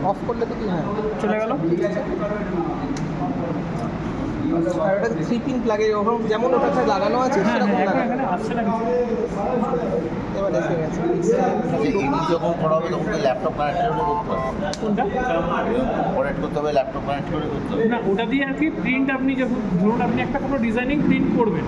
Of করলে তো কি হ্যাঁ চলে গেল। ঠিক আছে। আর ওটা 3 পিন প্লাগে ওরকম যেমন ওটাতে লাগানো আছে হ্যাঁ সেরকম হ্যাঁ, লাগানো। এখানে আসছে না কিছু। এবার এসে গেছে। এডিট যখন করা হবে তখন ল্যাপটপ কানেক্ট করে করতে হবে, কোনটা? কানেক্ট করতে হবে, ল্যাপটপ কানেক্ট করে করতে হবে। না, ওটা দিয়ে আর কি প্রিন্ট আপনি যখন ধরুন আপনি একটা কোনো ডিজাইনিং প্রিন্ট করবেন,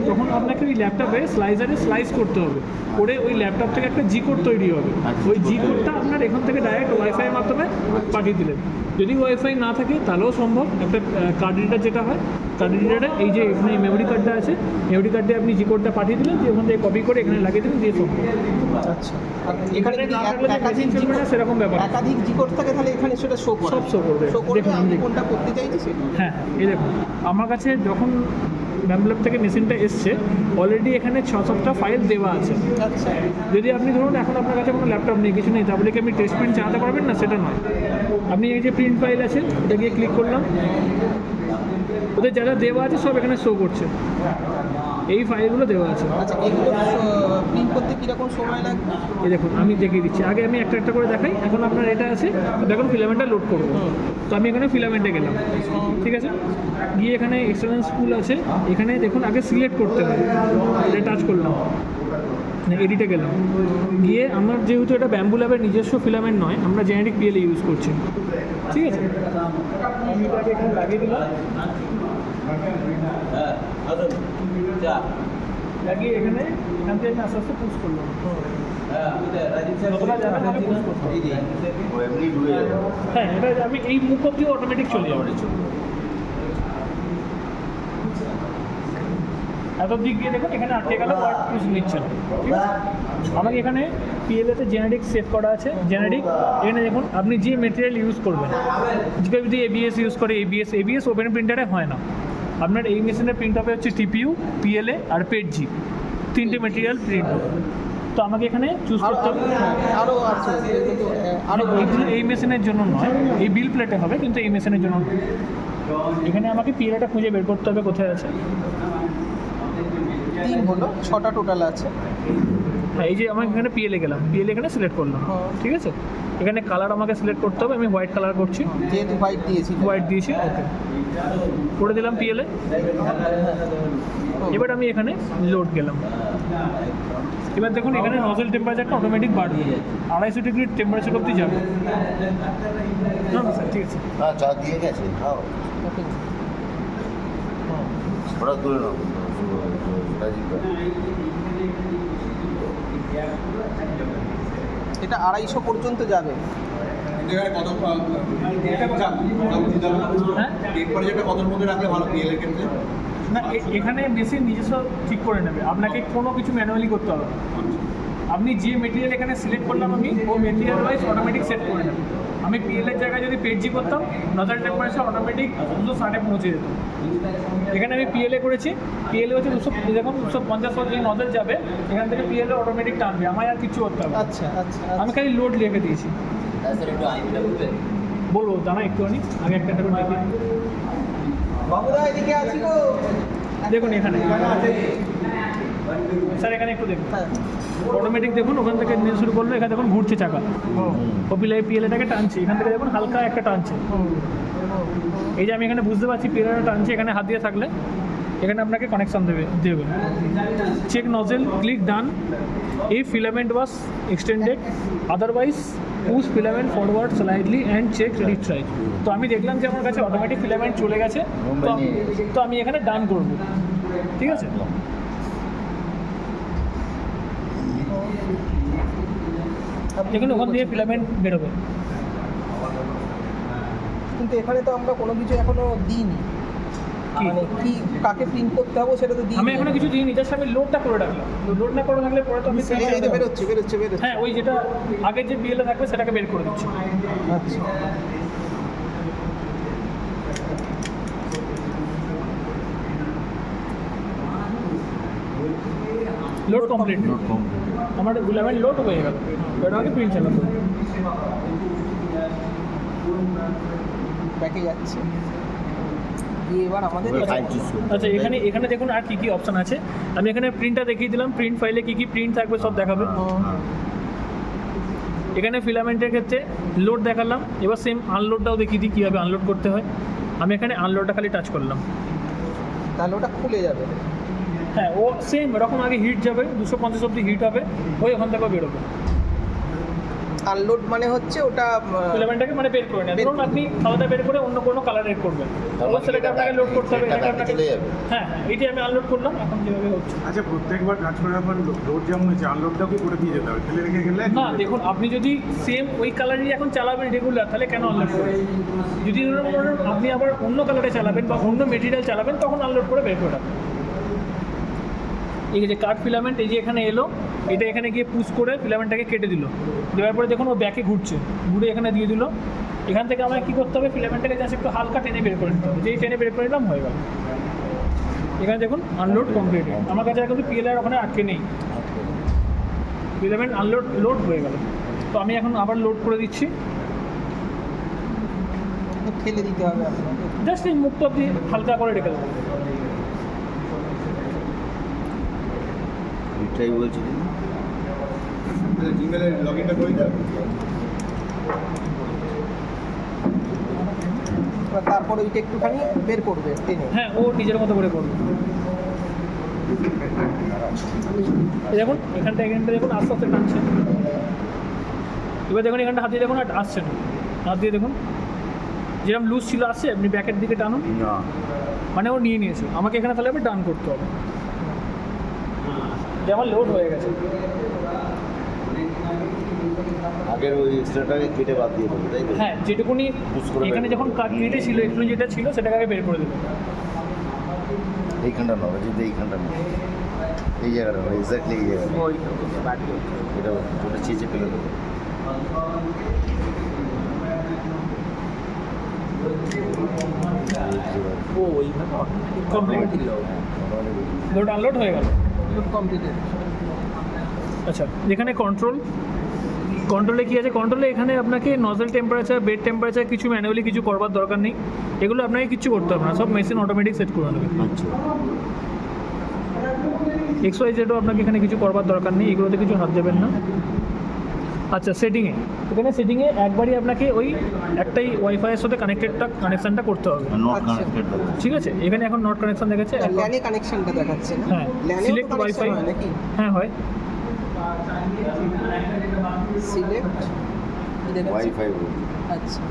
তখন আপনাকে ওই ল্যাপটপে স্লাইসারে স্লাইস করতে হবে, করে ওই ল্যাপটপ থেকে একটা জি কোড তৈরি হবে। ওই জি কোডটা আপনার এখান থেকে ডাইরেক্ট ওয়াইফাইয়ের মাধ্যমে পাঠিয়ে দিলেন। যদি ওয়াইফাই না থাকে তাহলেও সম্ভব। একটা কার্ড রিডার যেটা হয়, কার্ড রিডারে এই যে এখানে মেমোরি কার্ডটা আছে, মেমোরি কার্ডে আপনি জি কোডটা পাঠিয়ে দিলেন, যে ওখান থেকে কপি করে এখানে লাগিয়ে দিলেন, দিয়ে সম্ভব। আচ্ছা। আর এখানে যদি না থাকলে একাধিক জি চলবে না, সেরকম ব্যাপার। একাধিক জি কোড থাকে তাহলে এখানে সেটা শো করে। সব শো করবে। শো করবে দেখুন, আমি কোনটা করতে চাইছি সেটা। হ্যাঁ, এই দেখুন আমার কাছে যখন ম্যামল্যাব থেকে মেশিনটা এসছে, অলরেডি এখানে 6-7টা ফাইল দেওয়া আছে। আচ্ছা। যদি আপনি ধরুন এখন আপনার কাছে কোনো ল্যাপটপ নেই, কিছু নেই, তাহলে কি আপনি টেস্ট প্রিন্ট চালাতে পারবেন না? সেটা নয়। আপনি এই যে প্রিন্ট ফাইল আছে, এটা গিয়ে ক্লিক করলাম, ওদের যা যা দেওয়া আছে সব এখানে শো করছে। এই ফাইলগুলো দেওয়া আছে। আচ্ছা, এগুলো প্রিন্ট করতে কীরকম সময় লাগবে? এই দেখুন আমি দেখিয়ে দিচ্ছি। আগে আমি একটা একটা করে দেখাই। এখন আপনার এটা আছে, দেখুন ফিলামেন্টটা লোড করবো। তো আমি এখানে ফিলামেন্টে গেলাম, ঠিক আছে। গিয়ে এখানে এক্সটার্নাল স্পুল আছে, এখানে দেখুন আগে সিলেক্ট করতে হবে। এটা টাচ করলাম, এডিটে গেলাম, গিয়ে আমার যেহেতু এটা ব্যাম্বু ল্যাবের নিজস্ব ফিলামেন্ট নয়, আমরা জেনেরিক পিএলএ ইউজ করছি, ঠিক আছে। আমি এটাকে এখানে লাগিয়ে দিলাম, লাগিয়ে এখানে এখান থেকে আমি আস্তে আস্তে পুশ করলাম। যতটা যাবে আমাকে push করতে হবে। ও এমনি ঢুকে যাবে। হ্যাঁ, এটা আমি এই মুখ অব্দি অটোমেটিক চলে যাবে। এত দিক দিয়ে দেখুন এখানে আটকে গেল, ওয়ার্ড পুশ নিচ্ছে না, ঠিক আছে। আমাকে এখানে পিএলএতে জেনারিক সেভ করা আছে। জেনারিক এখানে দেখুন আপনি যে মেটেরিয়াল ইউজ করবেন, যদি এবিএস ইউজ করে এবিএস ওপেন প্রিন্টারে হয় না। আপনার এই মেশিনের প্রিন্ট হবে হচ্ছে টিপিইউ, পিএলএ আর পেটজি, 3টে মেটেরিয়াল প্রিন্ট হবে। তো আমাকে এখানে চুজ করতে হবে। আরও আছে কিন্তু আরও এই মেশিনের জন্য নয়, এই বিল প্লেটে হবে, কিন্তু এই মেশিনের জন্য নয়। এখানে আমাকে পিএলএটা খুঁজে বের করতে হবে কোথায় আছে। 3 হলো, 6টা টোটাল আছে। হ্যাঁ, এই যে আমি এখানে পিএলএ গেলাম, পিএলএ এখানে সিলেক্ট করলাম, ঠিক আছে। এখানে কালার আমাকে সিলেক্ট করতে হবে, আমি হোয়াইট কালার করছি, যেহেতু হোয়াইট দিয়েছি। হোয়াইট দিয়েছি, ওকে করে দিলাম পিএলএ। এবার আমি এখানে লোড গেলাম। এবার দেখুন এখানে নজল টেম্পারেচারটা অটোমেটিক বাড়বে, 250 ডিগ্রি টেম্পারেচার অবধি যাবে। না স্যার, ঠিক আছে। হ্যাঁ, চা দিয়ে গেছে, খাও। ওটা তুলে নাও। এটা 250 পর্যন্ত যাবে। হ্যাঁ, কতর মধ্যে রাখলে ভালো পিএলের ক্ষেত্রে? না এখানে মেশিন নিজস্ব ঠিক করে নেবে, আপনাকে কোনো কিছু ম্যানুয়ালি করতে হবে না। আপনি যে মেটেরিয়াল এখানে সিলেক্ট করলাম, আমি ও মেটেরিয়াল ওয়াইজ অটোমেটিক সেট করে নেবে। আমি পিএলের জায়গায় যদি পেটজি করতাম, নজল টেম্পারেচার অটোমেটিক 260 পৌঁছে যেত। এখানে আমি পিএলএ করেছি, পিএলএ হচ্ছে 200, দেখুন 250 যে নজল যাবে এখান থেকে পিএলএ অটোমেটিক টানবে, আমায় আর কিছু করতে হবে। আচ্ছা আচ্ছা। আমি খালি লোড রেখে দিয়েছি। বলবো দাঁড়া একটুখানি, আগে একটা করে দেখি। বাবুদা এদিকে আছি গো। দেখুন এখানে স্যার, এখানে একটু দেখুন হ্যাঁ। অটোমেটিক দেখুন ওখান থেকে নিয়ে শুরু করলো, এখানে দেখুন ঘুরছে চাকা, ও পিএলএটাকে টানছে, এখান থেকে দেখুন হালকা একটা টানছে। এই যে আমি এখানে বুঝতে পারছি পিএলএটা টানছে, এখানে হাত দিয়ে থাকলে এখানে আপনাকে কানেকশন দেবে। Check nozzle, click done if filament was extended, otherwise push filament forward slightly and check retry। তো আমি দেখলাম যে আমার কাছে অটোমেটিক ফিলামেন্ট চলে গেছে, তো আমি এখানে ডান করব, ঠিক আছে। দেখুন ওখান দিয়ে ফিলামেন্ট বেরোবে। কিন্তু এখানে তো আমরা কোনো কিছু এখনো দিইনি। মানে কি কাকে প্রিন্ট করতে হবে সেটা তো দিই। আমি এখনো কিছু দিইনি, জাস্ট আমি লোডটা করে রাখলাম। লোড না করে থাকলে পরে তো আমি বেরোচ্ছে। হ্যাঁ, ওই যেটা আগের যে পিএলএ থাকবে সেটাকে বের করে দিচ্ছি। আচ্ছা। লোড কমপ্লিট, আমার ফিলামেন্ট লোড হয়ে গেল। এবার আমাকে প্রিন্ট চালাতে হবে। ব্যাকে যাচ্ছে। এবার আমাদের আচ্ছা, এখানে দেখুন আর কি অপশন আছে। আমি এখানে প্রিন্টটা দেখিয়ে দিলাম, প্রিন্ট ফাইলে কি প্রিন্ট থাকবে সব দেখাবে। এখানে ফিলামেন্টের ক্ষেত্রে লোড দেখালাম, এবার সেম আনলোডটাও দেখিয়ে দিই কীভাবে আনলোড করতে হয়। আমি এখানে আনলোডটা খালি টাচ করলাম, তাহলে ওটা খুলে যাবে। হ্যাঁ ও সেম এরকম আগে হিট যাবে, 250 অব্দি হিট হবে, ওই ওখান থেকেও বেরোবে। আনলোড মানে হচ্ছে ওটা ফিলামেন্টটাকে মানে বের করে নেন। ধরুন আপনি খাওয়াটা বের করে অন্য কোনো কালার এড করবেন, এবার সেটাকে আপনাকে লোড করতে হবে, এটাকে আপনাকে চলে যাবে। হ্যাঁ হ্যাঁ এইটি আমি আনলোড করলাম, এখন যেভাবে হচ্ছে। আচ্ছা, প্রত্যেকবার কাজ করার পর লোড যেমন হচ্ছে আনলোডটাও কি করে দিয়ে যেতে হবে, ফেলে রেখে গেলে? না দেখুন, আপনি যদি সেম ওই কালারই এখন চালাবেন রেগুলার, তাহলে কেন আনলোড করবেন? যদি ধরুন আপনি আবার অন্য কালারে চালাবেন বা অন্য মেটেরিয়াল চালাবেন, তখন আনলোড করে বের করে রাখবেন। এই যে কাট ফিলামেন্ট, এই যে এখানে এলো, এটা এখানে গিয়ে পুশ করে ফিলামেন্টটাকে কেটে দিল, দেওয়ার পরে দেখুন ও ব্যাকে ঘুরছে, ঘুরে এখানে দিয়ে দিল। এখান থেকে আমাকে কী করতে হবে, ফিলামেন্টটাকে জাস্ট একটু হালকা টেনে বের করে নিতে হবে, যেই টেনে বের করে নিলাম হয়ে গেল। এখানে দেখুন আনলোড কমপ্লিট। আমার কাছে কিন্তু পিএলআর ওখানে আটকে নেই, ফিলামেন্ট আনলোড লোড হয়ে গেল। তো আমি এখন আবার লোড করে দিচ্ছি, ফেলে দিতে হবে আপনাকে। জাস্ট এই মুখটা অব্দি হালকা করে রেখে দেবো। এটাই বলছি জিমেলের লগ ইনটা করে দাও। এবার তারপরে ওইটা একটুখানি বের করবে টেনে। হ্যাঁ ও নিজের মতো করে করবে। এই দেখুন এখানটা দেখুন আস্তে আস্তে টানছে। এবার দেখুন এখানটা হাত দিয়ে দেখুন আর আসছে না, হাত দিয়ে দেখুন যেরকম লুজ ছিল আসছে, আপনি ব্যাকের দিকে টানুন, না, মানে ও নিয়ে নিয়েছে। আমাকে এখানে তাহলে আবার ডান করতে হবে, যে আমার লোড হয়ে গেছে। আগের ওই এক্সট্রাটাকে কেটে বাদ দিয়ে দেবো, তাই তো? হ্যাঁ যেটুকুনি পুশ করে এখানে বের যখন কেটে ছিল, একটু যেটা ছিল সেটাকে আগে বের করে দেবে। এইখানটা নয়, যদি এইখানটা নয়, এই জায়গাটা নয়, এক্স্যাক্টলি এই জায়গাটা, এটা ওটা চেঁচে ফেলে দেবো। ও ওইভাবে কমপ্লিট, লোড আনলোড হয়ে গেল। কমপ্লিটেড। আচ্ছা এখানে কন্ট্রোলে কী আছে, কন্ট্রোলে এখানে আপনাকে নজল টেম্পারেচার, বেড টেম্পারেচার কিছু ম্যানুয়ালি কিছু করবার দরকার নেই, এগুলো আপনাকে কিছু করতে হবে না, সব মেশিন অটোমেটিক সেট করে নেবে। আচ্ছা, XYZও আপনাকে এখানে কিছু করবার দরকার নেই, এগুলোতে কিছু হাত দেবেন না। আচ্ছা সেটিংয়ে একবারই আপনাকে ওই একটাই ওয়াইফাইয়ের সাথে কানেকশানটা করতে হবে, নট আচ্ছা। কানেক্টেড দেবো। ঠিক আছে? এখানে এখন নট কানেকশন দেখাচ্ছে, ল্যানে কানেকশনটা দেখাচ্ছে না? হ্যাঁ ল্যানে সিলেক্ট ওয়াইফাই, নাকি? হ্যাঁ হয় সিলেক্ট ওয়াইফাই আচ্ছা।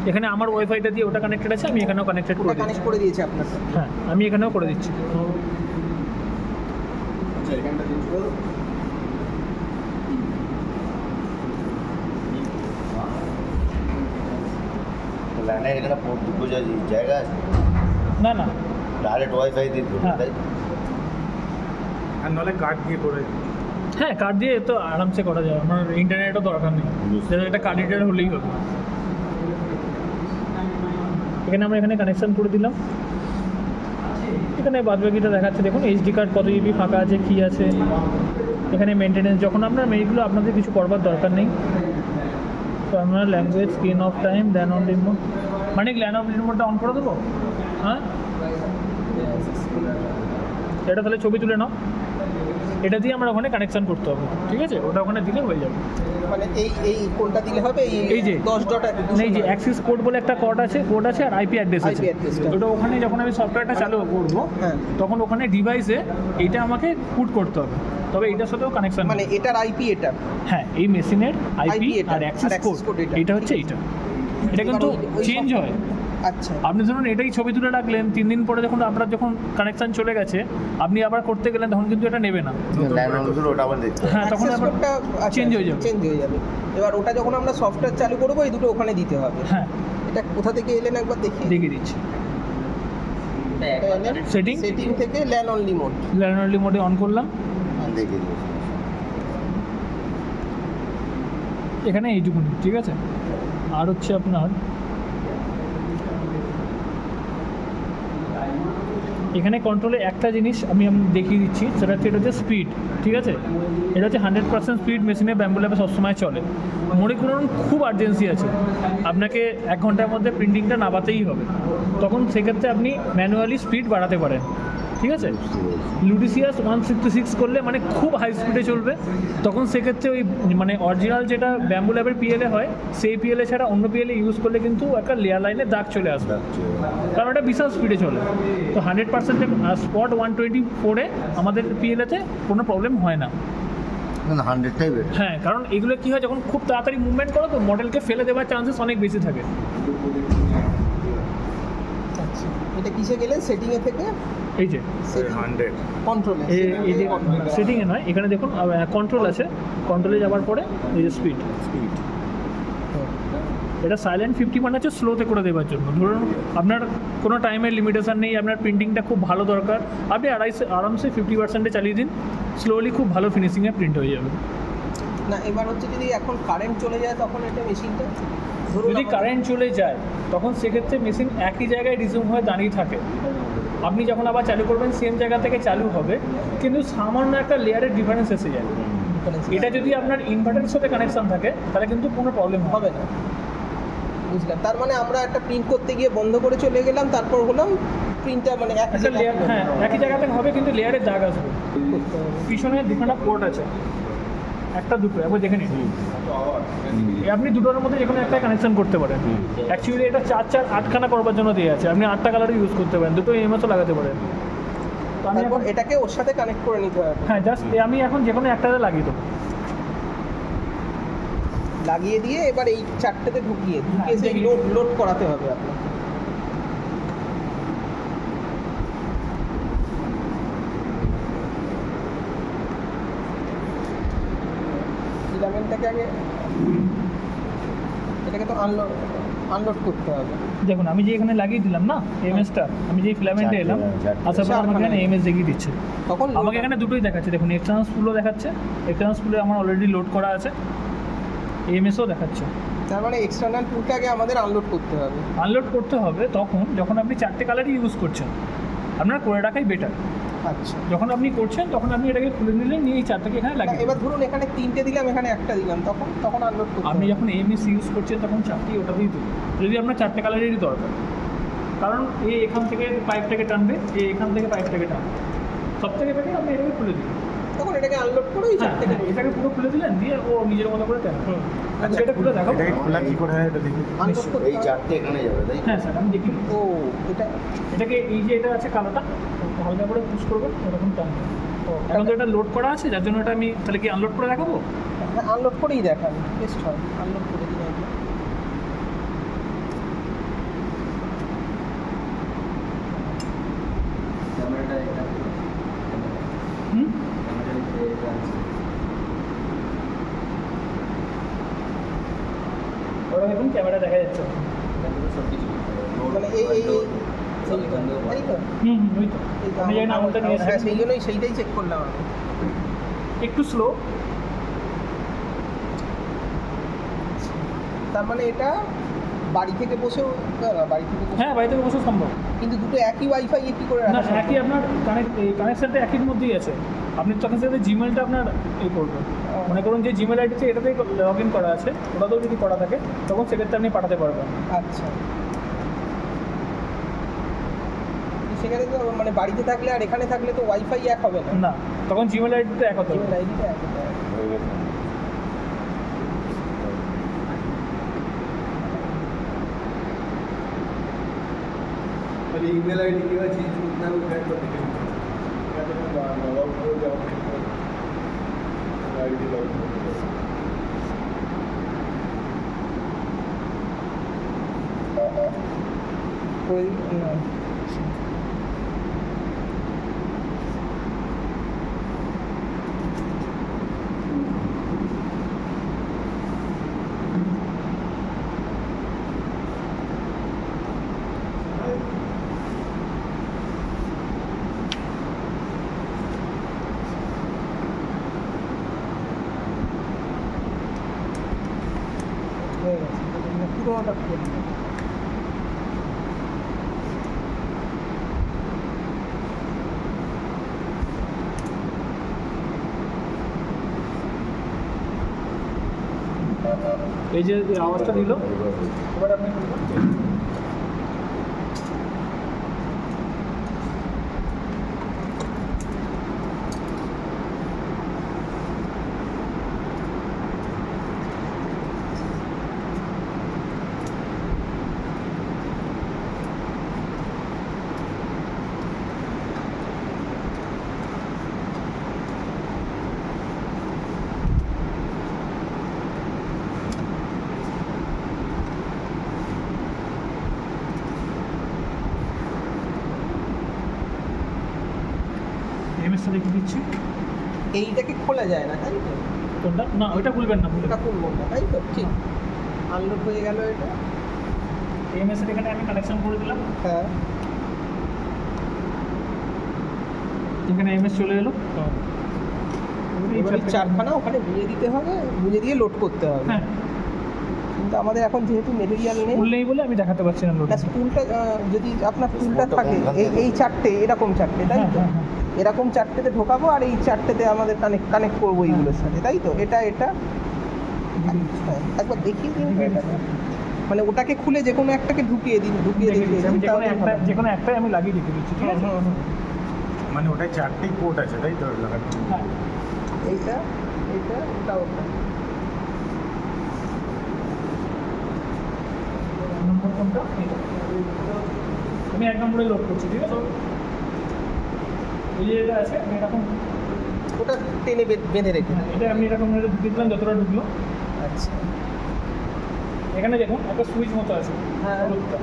এখানে আমার ওয়াইফাইটা দিয়ে ওটা কানেক্টেড আছে, আমি এখানেও কানেক্টেড করে ওটা দিচ্ছি। কানেক্ট করে দিয়েছে আপনার। হ্যাঁ আমি এখানেও করে দিচ্ছি। আচ্ছা এখানটা চেঞ্জ করো। ল্যান্ডের এখানে পোর্ট দুটো জায়গা আছে, না না ডাইরেক্ট ওয়াইফাই দিয়ে দেবো, হ্যাঁ। তাই তো? আর নাহলে কার্ড দিয়ে করে দিই। হ্যাঁ কার্ড দিয়ে তো আরামসে করা যায়, আমার ইন্টারনেটও দরকার নেই, যেটা একটা কার্ড রিডার হলেই হবে। এখানে আমরা এখানে কানেকশান করে দিলাম, এখানে বাদবাকিটা দেখাচ্ছে দেখুন, এইচডি কার্ড কত জিবি ফাঁকা আছে, কী আছে, এখানে মেনটেনেন্স যখন আপনার এইগুলো আপনাদের কিছু করবার দরকার নেই। তো আমরা language screen off time LAN on remote, মানে ল্যান অন রিমোটটা অন করে দেবো। হ্যাঁ এটা তাহলে ছবি তুলে নাও, এটা দিয়ে আমরা ওখানে কানেকশান করতে হবে, ঠিক আছে? ওটা ওখানে দিলে হয়ে যাবে। মানে এই কোনটা দিলে হবে? এই যে 10 ডট এই যে অ্যাক্সেস কোড বলে একটা কোড আছে আর আইপি অ্যাড্রেস আছে। IP address টা। ওটা ওখানে যখন আমি সফটওয়্যারটা চালু করবো, হ্যাঁ। তখন ওখানে ডিভাইসে এইটা আমাকে পুট করতে হবে, তবে এইটার সাথেও কানেকশন। মানে এটার আইপি এটা। হ্যাঁ এই মেশিনের আইপি IP এটা, আর অ্যাক্সেস আর access কোড code এটা। এটা হচ্ছে এইটা। এটা কিন্তু ওই চেঞ্জ হয়। আচ্ছা। আপনি ধরুন এটাই ছবি তুলে রাখলেন, 3 দিন পরে যখন আপনার যখন কানেকশন চলে গেছে, আপনি আবার করতে গেলেন, তখন কিন্তু এটা নেবে না। ল্যান্ড অনগুলো ওটা আবার দেখতে হবে। হ্যাঁ তখন Access আবার code টা চেঞ্জ হয়ে যাবে। চেঞ্জ হয়ে যাবে। এবার ওটা যখন আমরা সফটওয়্যার চালু করবো, এই দুটো ওখানে দিতে হবে। হ্যাঁ এটা কোথা থেকে এলেন একবার দেখি। দেখিয়ে দিচ্ছি। Setting? সেটিং থেকে LAN only mode. LAN only মোডে অন করলাম, দেখে দেবো। এখানে এইটুকুনি, ঠিক আছে? আর হচ্ছে আপনার এখানে কন্ট্রোলে একটা জিনিস আমি দেখিয়ে দিচ্ছি, সেটা হচ্ছে স্পিড, ঠিক আছে? এটা হচ্ছে 100% স্পিড মেশিনে ব্যাম্বু ল্যাবে সবসময় চলে। মনে করুন খুব আর্জেন্সি আছে, আপনাকে 1 ঘন্টার মধ্যে প্রিন্টিংটা নামাতেই হবে, তখন সেক্ষেত্রে আপনি ম্যানুয়ালি স্পিড বাড়াতে পারেন, ঠিক ঠিক আছে, লুডিসিয়াস 166 করলে মানে খুব হাই স্পিডে চলবে, তখন সেক্ষেত্রে ওই মানে অরিজিনাল যেটা ব্যাম্বু ল্যাবের পিএলএ হয় সেই পিএলএ ছাড়া অন্য পিএলএ ইউজ করলে কিন্তু একটা লেয়ার লাইনে দাগ চলে আসবে, কারণ এটা বিশাল স্পিডে চলে। তো 100% স্পট 124-এ আমাদের পিএলএতে কোনো প্রবলেম হয় না। 100টাই বেটার। হ্যাঁ, কারণ এগুলো কী হয়, যখন খুব তাড়াতাড়ি মুভমেন্ট করো তো মডেলকে ফেলে দেওয়ার চান্সেস অনেক বেশি থাকে। আচ্ছা, এটা কিসে গেলেন সেটিংয়ে থেকে? এই যে 100 কন্ট্রোলে, এই যে সেটিংয়ে নয়, এখানে দেখুন কন্ট্রোল আছে, কন্ট্রোলে যাওয়ার পরে এই যে স্পিড, এটা সাইলেন্ট 50 মানে হচ্ছে স্লোতে করে দেওয়ার জন্য। ধরুন আপনার কোনো টাইমের লিমিটেশন নেই, আপনার প্রিন্টিংটা খুব ভালো দরকার, আপনি আরামসে 50%-এ চালিয়ে দিন, স্লোলি খুব ভালো ফিনিশিংয়ে প্রিন্ট হয়ে যাবে। না, এবার হচ্ছে যদি এখন কারেন্ট চলে যায় তখন এটা মেশিনটা যদি কারেন্ট চলে যায় তখন সেক্ষেত্রে মেশিন একই জায়গায় রিজিউম হয়ে দাঁড়িয়ে থাকে, আপনি যখন আবার চালু করবেন সেম জায়গা থেকে চালু হবে, কিন্তু সামান্য একটা লেয়ারের ডিফারেন্স এসে যায়। এটা যদি আপনার ইনভার্টারের সাথে কানেকশন থাকে তাহলে কিন্তু কোনো প্রবলেম হবে না। বুঝলাম, তার মানে আমরা একটা প্রিন্ট করতে গিয়ে বন্ধ করে চলে গেলাম, তারপর হলাম প্রিন্টটা মানে একটা লেয়ার, হ্যাঁ একই জায়গা থেকে হবে কিন্তু লেয়ারের দাগ আসবে। পিছনে দুখানা পোর্ট আছে, একটা দুটো, একবার দেখে নিন, আপনি দুটোর মধ্যে যে কোনো একটা কানেকশন করতে পারেন। অ্যাকচুয়ালি এটা 4-8খানা করবার জন্য দিয়ে আছে, আপনি 8টা কালারও ইউজ করতে পারেন, দুটো এমএসও লাগাতে পারেন। তো আমি তারপর এখন এটাকে ওর সাথে কানেক্ট করে নিতে হবে। হ্যাঁ জাস্ট আমি এখন যে কোনো একটাতে লাগিয়ে দেবো, লাগিয়ে দিয়ে এবার এই চারটেতে ঢুকিয়ে সেই লোড করাতে হবে আপনাকে। ফিলামেন্টটাকে আগে এটাকে তো আনলোড করতে হবে। দেখুন আমি যে এখানে লাগিয়ে দিলাম না এমএসটা, আমি যে ফিলামেন্টে এলাম আসার পর আমাকে এখানে এমএস দেখিয়ে দিচ্ছে, তখন আমাকে এখানে দুটোই দেখাচ্ছে। দেখুন এক্সটার্নাল স্পুলও দেখাচ্ছে, এক্সটার্নাল স্পুলে আমার অলরেডি লোড করা আছে, এমএসও দেখাচ্ছে। তার মানে এক্সটার্নাল টুলটা আগে আমাদের আনলোড করতে হবে। আনলোড করতে হবে তখন যখন আপনি 4টে কালারই ইউজ করছেন, আপনার করে রাখাই বেটার। আচ্ছা, যখন আপনি করছেন তখন আপনি এটাকে খুলে নিলেন, নিয়ে এই 4টাকে এখানে না, লাগিয়ে এবার ধরুন এখানে 3টে দিলাম, এখানে একটা দিলাম, তখন আনলোড করতে আপনি হবে। যখন এমএস ইউজ করছেন তখন 4টি ওটাতেই দেবেন, যদি আপনার 4টে কালারেরই দরকার, কারণ এখান থেকে পাইপটাকে টানবে, এখান থেকে পাইপটাকে টানবে, সব থেকে বেটার আপনি এটাকে খুলে দিন। তখন এটাকে আনলোড করে ওই হ্যাঁ, চারটে এটাকে পুরো খুলে দিলেন, দিয়ে ও নিজের মতো করে টানবে। আচ্ছা এটা খুলে দেখাবো। এটাকে খোলা কি করে হয় এটা দেখি। আনলোড করতে এই 4টে এখানে যাবে তাই? হ্যাঁ স্যার আমি দেখি। ও এটা এটাকে এই যে এটা আছে কালোটা, হালকা করে পুশ করবো, এরকম টানবে। এখন তো এটা লোড করা আছে, যার জন্য এটা আমি তাহলে কি আনলোড করে দেখাবো? আনলোড করেই দেখান, বেস্ট হয়। আনলোড করে দিন একবার। হুম, ওরা দেখুন ক্যামেরা দেখা যাচ্ছে। মানে এই তাই তো? হুম, ওই তো আমি জানি না আমলটা নিয়ে হ্যাঁ, সেই জন্যই সেইটাই চেক করলাম আমি। একটু স্লো। তার মানে এটা বাড়ি থেকে বসেও বাড়ি থেকে বসে, হ্যাঁ বাড়ি থেকে বসে সম্ভব কিন্তু দুটো একই ওয়াইফাই কি করে না, রাখা সম্ভব? একই আপনার কানেকশনটা একই মধ্যেই আছে। আপনি তখন সাথে জিমেলটা আপনার এই করবেন, মনে করুন যে জিমেল আইডিতে এটাতেই লগ ইন করা আছে, ওটাতেও যদি করা থাকে তখন সেক্ষেত্রে আপনি পাঠাতে পারবেন। আচ্ছা, সেখানে তো মানে বাড়িতে থাকলে আর এখানে থাকলে তো ওয়াইফাই এক হবে না। না, তখন জিমেল আইডিতে এক হতে হবে। জিমেল আইডিটা এক হতে হবে। মানে ইমেল আইডি কিভাবে চেঞ্জ করতে হবে ওটা একবার দেখে নিতে হবে। লগ আউট করে যাওয়ার আইডি লগ আউট করতে হবে। ওই না, হয়ে গেছে, পুরোটা করে দিলাম। এই যে আওয়াজটা দিল, এবার আপনি করবেন। দেখিয়ে দিচ্ছি। এইটাকে খোলা যায় না, তাই তো? কোনটা? না ওইটা খুলবেন না, এটা খুলবো না, তাই তো? ঠিক, আনলোড হয়ে গেল এটা। এমএস এর এখানে আমি কানেকশন করে দিলাম, হ্যাঁ, এখানে এমএস চলে এলো। এই এবার এই চারটে- চারখানা ওখানে বুঝে দিতে হবে, বুঝে দিয়ে লোড করতে হবে। হ্যাঁ, কিন্তু আমাদের এখন যেহেতু মেটেরিয়াল নেই, খুললেই বলে আমি দেখাতে পারছি না লোড। না টুলটা যদি আপনার টুলটা স্পুনটা থাকে, কোনখান থেকে? এই চারটে, এরকম চারটে, তাই হ্যাঁ তো? হ্যাঁ হ্যাঁ। এরকম চারটেতে ঢোকাবো আর এই চারটেতে আমাদের কানেক্ট করবো এইগুলোর সাথে, তাই তো? এটা হ্যাঁ, একবার দেখিয়ে দিন তো এটা। মানে ওটাকে খুলে যে কোনো একটাকে ঢুকিয়ে দিন, ঢুকিয়ে দেখে দেখিয়ে দিচ্ছি, আমি দিন, যে কোনো তাহলে একটা ভালো। যে কোনো একটাই আমি লাগিয়ে রেখে দিচ্ছি, ঠিক আছে? হুম, হুম, হুম। মানে ওটাই 4টি পোর্ট আছে তাই তো লাগানো? হ্যাঁ, এইটা, এটা, ওটা, ওটা। নম্বর কোনটা? এটা। আমি 1 নম্বরে লোড করছি, ঠিক আছে? এই যে এটা আছে, আমি এরকম, ওটা টেনে বেঁধে রেখে দিন। এটা আমি এরকম করে ঢুকিয়ে দিলাম যতটা ঢুকলো। আচ্ছা, এখানে দেখুন একটা সুইচ মতো আছে, হ্যাঁ। হলুদটা।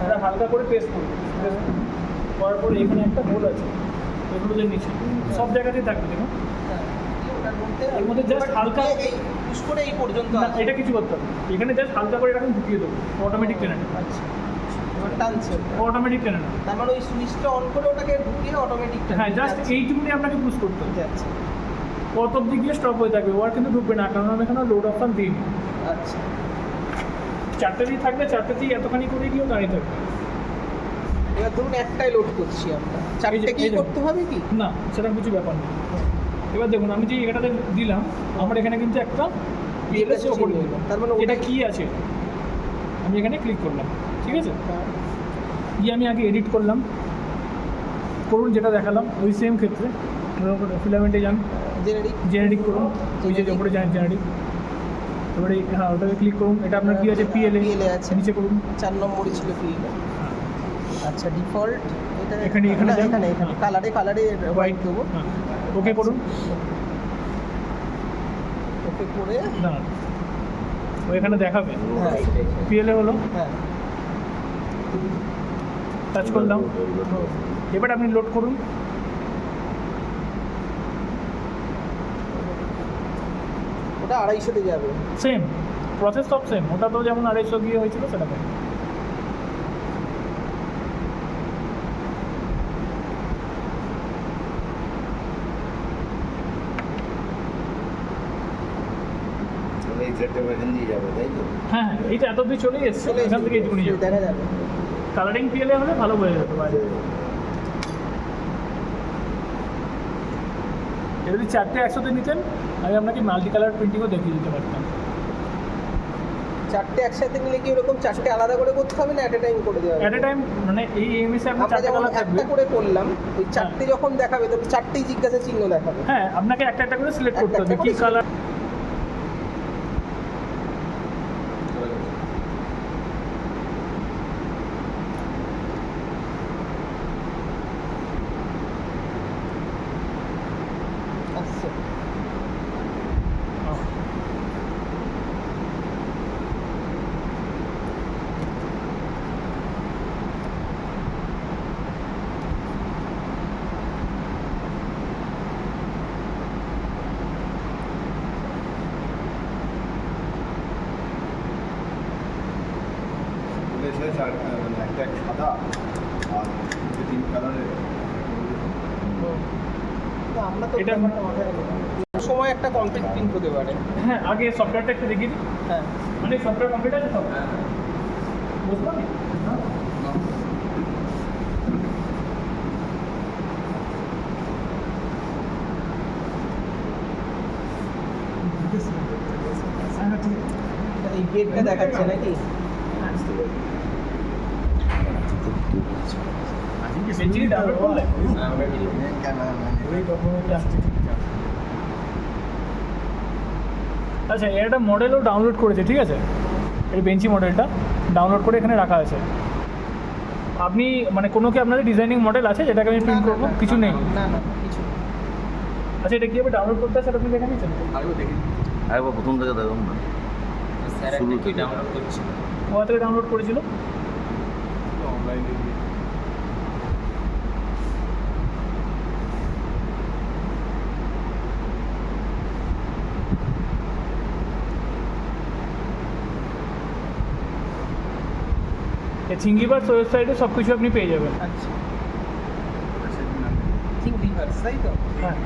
এটা হালকা করে প্রেস করবো, করার পরে এখানে একটা হোল আছে, এগুলো যে নিচে সব জায়গাতেই থাকবে, দেখুন। হ্যাঁ। ওটার এর মধ্যে just হালকা- এই পুশ করে এই পর্যন্ত না, আসবে। এটা কিছু করতে হবে, এখানে জাস্ট হালকা করে এরকম ঢুকিয়ে দেবো, অটোমেটিক টেনে নেবে। আচ্ছা, এবার টানছে ওটা। অটোমেটিক টেনে নেবে। তার মানে ওই সুইচটা অন করে ওটাকে ঢুকিয়ে অটোমেটিক হ্যাঁ, জাস্ট এইটুকুনি আপনাকে পুশ করতে হবে। যাচ্ছে। কত অব্দি গিয়ে স্টপ হয়ে থাকবে, ওর কিন্তু ঢুকবে না, কারণ আমি এখানে লোড অপশন দিইনি। আচ্ছা, চারটে দিয়ে থাকবে, চারটেতেই এতখানি করে গিয়েও দাঁড়িয়ে থাকবে। এবার ধরুন একটাই লোড করছি আমরা, চারটে কি এই যে- করতে হবে কি? না, সেরকম কিছু ব্যাপার নেই। এবার দেখুন আমি যে এটাতে দিলাম, আমার এখানে কিন্তু একটা PLS ওপর চিহ্ন দিলাম, তার মানে এটা ওটাই- কি আছে, আমি এখানে ক্লিক করলাম, ঠিক আছে? দিয়ে আমি আগে এডিট করলাম, করুন যেটা দেখালাম ওই সেম ক্ষেত্রে ফিলামেন্টে যান, জেনারিক। জেনারিক করুন, ওই যে ওপরে যান জেনারিক, এবারে হ্যাঁ ওটাকে ক্লিক করুন, এটা আপনার কী আছে PLA আছে, নিচে করুন। 4 নম্বরই ছিল ফিল্ড। আচ্ছা, ডিফল্ট এটা এখানে না, যান। এখানে কালারে হোয়াইট দেবো। হ্যাঁ, ওকে করুন। ওকে করে না, ও এখানে দেখাবে হ্যাঁ, PLA হলো, হ্যাঁ, টাচ করলাম। এবার আপনি লোড করুন, ওটা 250-তে যাবে। সেম প্রসেস সব সেম, ওটা তো যেমন 250 গিয়ে হয়েছিল সেটাকে। তাহলে এই থ্রেডটা এখান দিয়ে যাবে তাই তো? হ্যাঁ হ্যাঁ, এইটা এত অব্দি চলে এসছে, চলে এখান থেকে এইটুকুনি যাবে। দেখা যাবে। কালারিং PLA হলে ভালো বোঝা যেত বাইরে। এবার যদি 4টে 100-তে নিতেন, আমি আপনাকে মাল্টি কালার প্রিন্টিংও দেখিয়ে দিতে পারতাম। 4টে একসাথে নিলে কি ওরকম 4টে আলাদা করে করতে হবে না অ্যাট এ টাইম করে দেওয়া অ্যাট এ টাইম, মানে এই এমএসে আপনার আমরা 4টে যেমন কালার থাকবে। একটা করে করলাম, ওই 4টে যখন দেখাবে তো 4টেই জিজ্ঞাসা চিহ্ন দেখাবে। হ্যাঁ, আপনাকে একটা একটা করে সিলেক্ট করতে একটা হবে একটা কি করে কালার। আচ্ছা, বলে সে মানে একটা সাদা আর 3 কালারের। তো আমরা তো এটা- ব্যাপারটা মাথায় রাখি। সময় একটা কমপ্লিট প্রিন্ট হতে পারে। হ্যাঁ, আগে সফটওয়্যারটা একটু দেখিয়ে দিই। হ্যাঁ, মানে সফটওয়্যার কমপ্লিট আছে সব, বুঝতে পারলি? এই বেডটা দেখাচ্ছে নাকি? বেঞ্চি ডাউনলোড করলে আচ্ছা, এর একটা মডেলও ডাউনলোড করেছে, ঠিক আছে? এই বেঞ্চি মডেলটা ডাউনলোড করে এখানে রাখা আছে। আপনি মানে কোনো কি আপনাদের ডিজাইনিং মডেল আছে যেটাকে আমি প্রিন্ট করবো? কিছু নেই। না না, কিছু নেই। আচ্ছা, এটা কীভাবে ডাউনলোড করতে আছে আপনি দেখে নিয়েছেন? আরেকবার প্রথম থেকে দেখুন না, শুরু থেকে। কোথা থেকে ডাউনলোড করেছিল? অনলাইনে এই থিঙ্গিভার্স ওয়েবসাইটে সব কিছু আপনি পেয়ে যাবেন। আচ্ছা, থিঙ্ক রিভার্স, তাই তো? হ্যাঁ,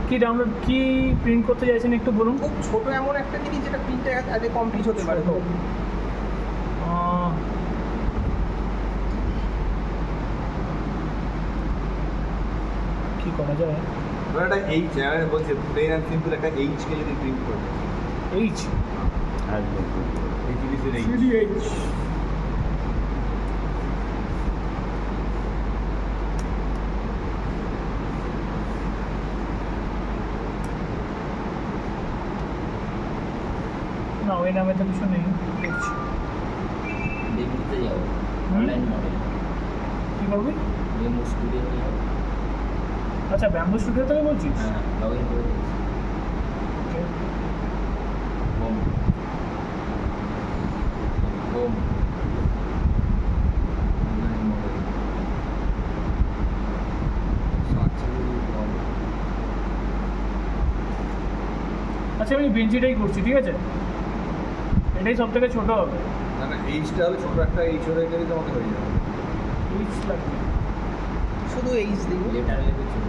কি ডাউনলোড কি প্রিন্ট করতে চাইছেন একটু বলুন। খুব ছোট এমন একটা জিনিস যেটা প্রিন্টে আগে কমপ্লিট হতে পারে তো। কি করা যায়? ধর একটা এইচ, আমি বলছি প্লেন অ্যান্ড সিম্পল একটা এইচকে যদি প্রিন্ট করে দেয়, এইচ একদম এইচডিসির এইচ, সিডিএইচ না, ওই নামে তো কিছু নেই। এইচ ডেমোতে যাও, হুম? অনলাইন মডেল কি করবি? ডেমো স্টুডিওতে যাও। আচ্ছা, ব্যাম্বু স্টুডিও থেকে বলছিস? হ্যাঁ, লগ ইন করে দিয়েছি। Okay. Home home online model আচ্ছা, আমি বেঞ্চিটাই করছি, ঠিক আছে? এটাই সব থেকে ছোটো হবে। না না, এইচটা হলে ছোটো একটা এইচ হয়ে গেলেই তোমাকে হয়ে যাবে। এইচ লাগবে। শুধু এইচ দিব। লেটার লিখেছি।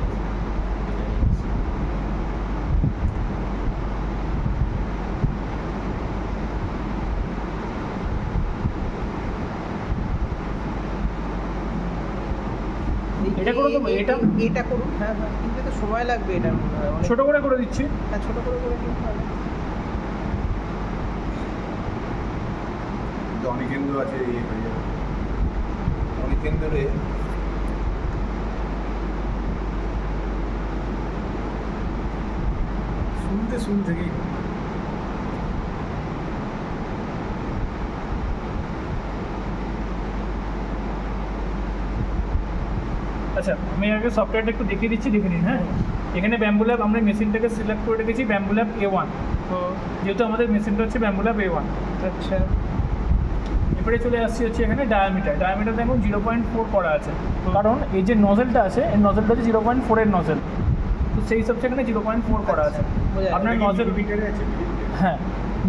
এটা করে দেবো, এটা করুন। হ্যাঁ হ্যাঁ, কিন্তু তো সময় লাগবে এটা মনে হয় অনেক। ছোটো করে দিচ্ছি। হ্যাঁ, ছোট করে কিন্তু হবে। অনেকেন্দু আছে ইয়ে হয়ে যাবে। অনেক দিন ধরে শুরু থেকেই আচ্ছা, আমি আগে সফটওয়্যারটা একটু দেখিয়ে দিচ্ছি, দেখে নিন। হ্যাঁ, এখানে ব্যাম্বু ল্যাব আমরা মেশিনটাকে সিলেক্ট করে রেখেছি, ব্যাম্বু ল্যাব A1, যেহেতু আমাদের মেশিনটা হচ্ছে ব্যাম্বু ল্যাব A1। আচ্ছা, এরপরে চলে আসছি হচ্ছে এখানে ডায়ামিটার দেখুন 0.4 করা আছে, কারণ এই যে নজেলটা আছে, এই নজেলটা হচ্ছে 0.4 এর নজেল, তো সেই হিসাবে এখানে 0.4 করা আছে। বোঝা আপনার যাচ্ছে। নজেল, ভিতরে আছে। হ্যাঁ,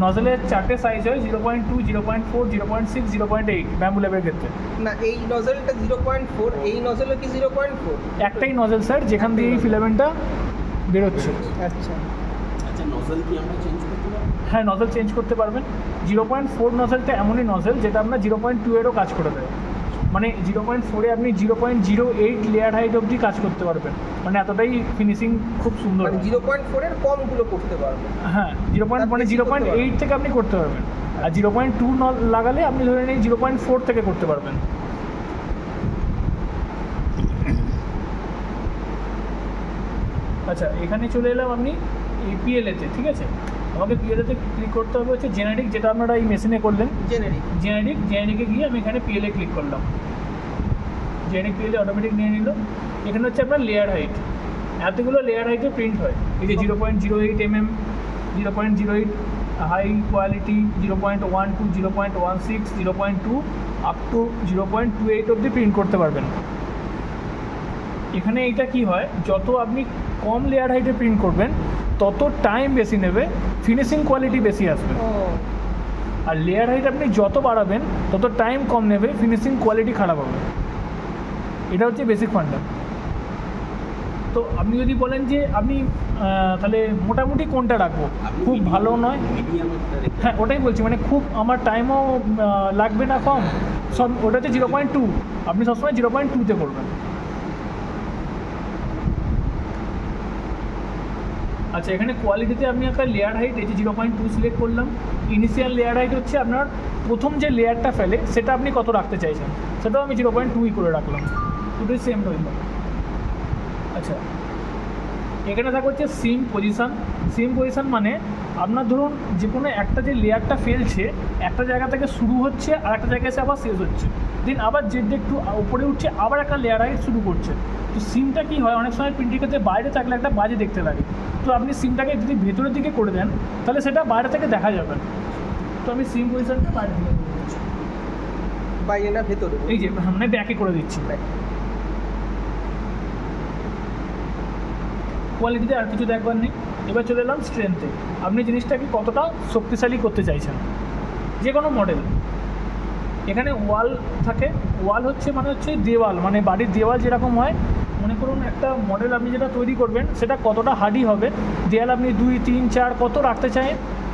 নজেলের 4টে সাইজ হয়, 0.2, 0.4, 0.6, 0.8 ব্যাম্বু ল্যাবের ক্ষেত্রে। না, এই নজলটা 0.4, এই নজলও কি 0.4? একটাই নজেল স্যার, যেখান দিয়ে এই ফিলামেন্টটা বেরোচ্ছে। আচ্ছা, আচ্ছা, নজল কি আমরা চেঞ্জ করতে পারবো? হ্যাঁ, নজেল চেঞ্জ করতে পারবেন। 0.4 নজেলটা এমনই নজেল যেটা আপনার 0.2 এরও কাজ করে দেয়, মানে 0.4-এ আপনি 0.08 লেয়ার হাইট অবধি কাজ করতে পারবেন, মানে এতটাই ফিনিশিং খুব সুন্দর মানে হয়। 0.4 এর কমগুলো করতে পারবে। হ্যাঁ, 0.8 থেকে আপনি করতে পারবেন, আর 0.2 লাগালে আপনি ধরে নিন 0.4 থেকে করতে পারবেন। আচ্ছা, এখানে চলে এলাম আপনি এই পিএলএতে, ঠিক আছে? আমাকে পিএলএতে ক্লিক করতে হবে হচ্ছে জেনারিক, যেটা আপনারা এই মেশিনে করলেন। জেনারিকে গিয়ে আমি এখানে পিএলএ ক্লিক করলাম, জেনারিক পিএলএ অটোমেটিক নিয়ে নিল। এখানে হচ্ছে আপনার লেয়ার হাইট, এতগুলো লেয়ার হাইটে প্রিন্ট হয়। এই যে 0.08 mm, 0.08 high quality, 0.12, 0.16, 0.2 up to 0.28 অবধি প্রিন্ট করতে পারবেন। এখানে এইটা কি হয়, যত আপনি কম লেয়ার হাইটে প্রিন্ট করবেন তত টাইম বেশি নেবে, ফিনিশিং কোয়ালিটি বেশি আসবে। ও, আর লেয়ার হাইট আপনি যত বাড়াবেন তত টাইম কম নেবে, ফিনিশিং কোয়ালিটি খারাপ হবে। এটা হচ্ছে বেসিক ফান্ডা। তো আপনি যদি বলেন যে আপনি তাহলে মোটামুটি কোনটা রাখবো, খুব ভালো নয়, মিডিয়াম একটা রেখে হ্যাঁ ওটাই বলছি, মানে খুব আমার টাইমও লাগবে না কম, সব ওটা হচ্ছে 0.2, আপনি সবসময় 0.2-তে করবেন। আচ্ছা, এখানে কোয়ালিটিতে আপনি একটা লেয়ার হাইট এই যে 0.2 সিলেক্ট করলাম। ইনিশিয়াল লেয়ার হাইট হচ্ছে আপনার প্রথম যে লেয়ারটা ফেলে সেটা আপনি কত রাখতে চাইছেন, সেটাও আমি 0.2 করে রাখলাম, দুটোই সেম রইল। আচ্ছা, এখানে থাকা হচ্ছে সিম পজিশান, মানে আপনার ধরুন যে কোনো একটা যে লেয়ারটা ফেলছে একটা জায়গা থেকে শুরু হচ্ছে আর একটা জায়গায় এসে আবার শেষ হচ্ছে, দেন আবার যেটা একটু উপরে উঠছে আবার একটা লেয়ার হাইট শুরু করছে। তো সিমটা কী হয়, অনেক সময় প্রিন্টের ক্ষেত্রে বাইরে থাকলে একটা বাজে দেখতে লাগে, তো আপনি সিমটাকে যদি ভেতরের দিকে করে দেন তাহলে সেটা বাইরে থেকে দেখা যাবে। তো আমি সিম পজিশনটা বাইরে থেকে করে দিচ্ছি, বাইরে না ভেতরে? এই যে মানে ব্যাকে করে দিচ্ছি। কোয়ালিটিতে আর কিছু দেখবার নেই। এবার চলে এলাম স্ট্রেংথে। আপনি জিনিসটাকে কতটা শক্তিশালী করতে চাইছেন, যে কোনো মডেল। এখানে ওয়াল থাকে, ওয়াল হচ্ছে মানে হচ্ছে দেওয়াল, মানে বাড়ির দেওয়াল যেরকম হয়, মনে করুন একটা মডেল আপনি যেটা তৈরি করবেন সেটা কতটা হার্ডি হবে, দেওয়াল আপনি 2, 3, 4 কত রাখতে চান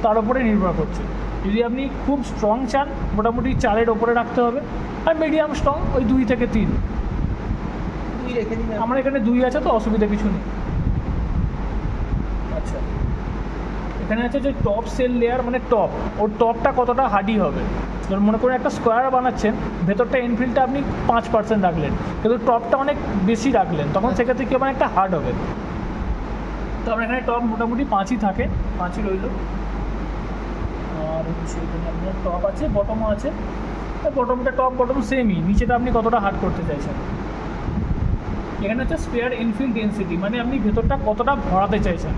তার উপরে নির্ভর করছে। যদি আপনি খুব স্ট্রং চান মোটামুটি 4-এর ওপরে রাখতে হবে, আর মিডিয়াম স্ট্রং ওই 2 থেকে 3। তুই রেখে দিন। আমার এখানে 2 আছে তো অসুবিধা কিছু নেই। আচ্ছা, এখানে আছে যে টপ সেল লেয়ার, মানে টপ, ওর টপটা কতটা হার্ডি হবে। যেমন মনে করুন একটা স্কোয়ার বানাচ্ছেন, ভেতরটা ইনফিলটা আপনি 5% রাখলেন, কিন্তু টপটা অনেক বেশি রাখলেন, তখন সেক্ষেত্রে কি হবে, একটা হার্ড হবে। তো আমার এখানে টপ মোটামুটি 5ই থাকে, 5ই রইল। আর হচ্ছে এখানে আপনার টপ আছে, বটমও আছে। বটমটা টপ বটম সেমই, নিচেটা আপনি কতটা হার্ড করতে চাইছেন। এখানে হচ্ছে স্পেয়ার ইনফিল ডেন্সিটি, মানে আপনি ভেতরটা কতটা ভরাতে চাইছেন।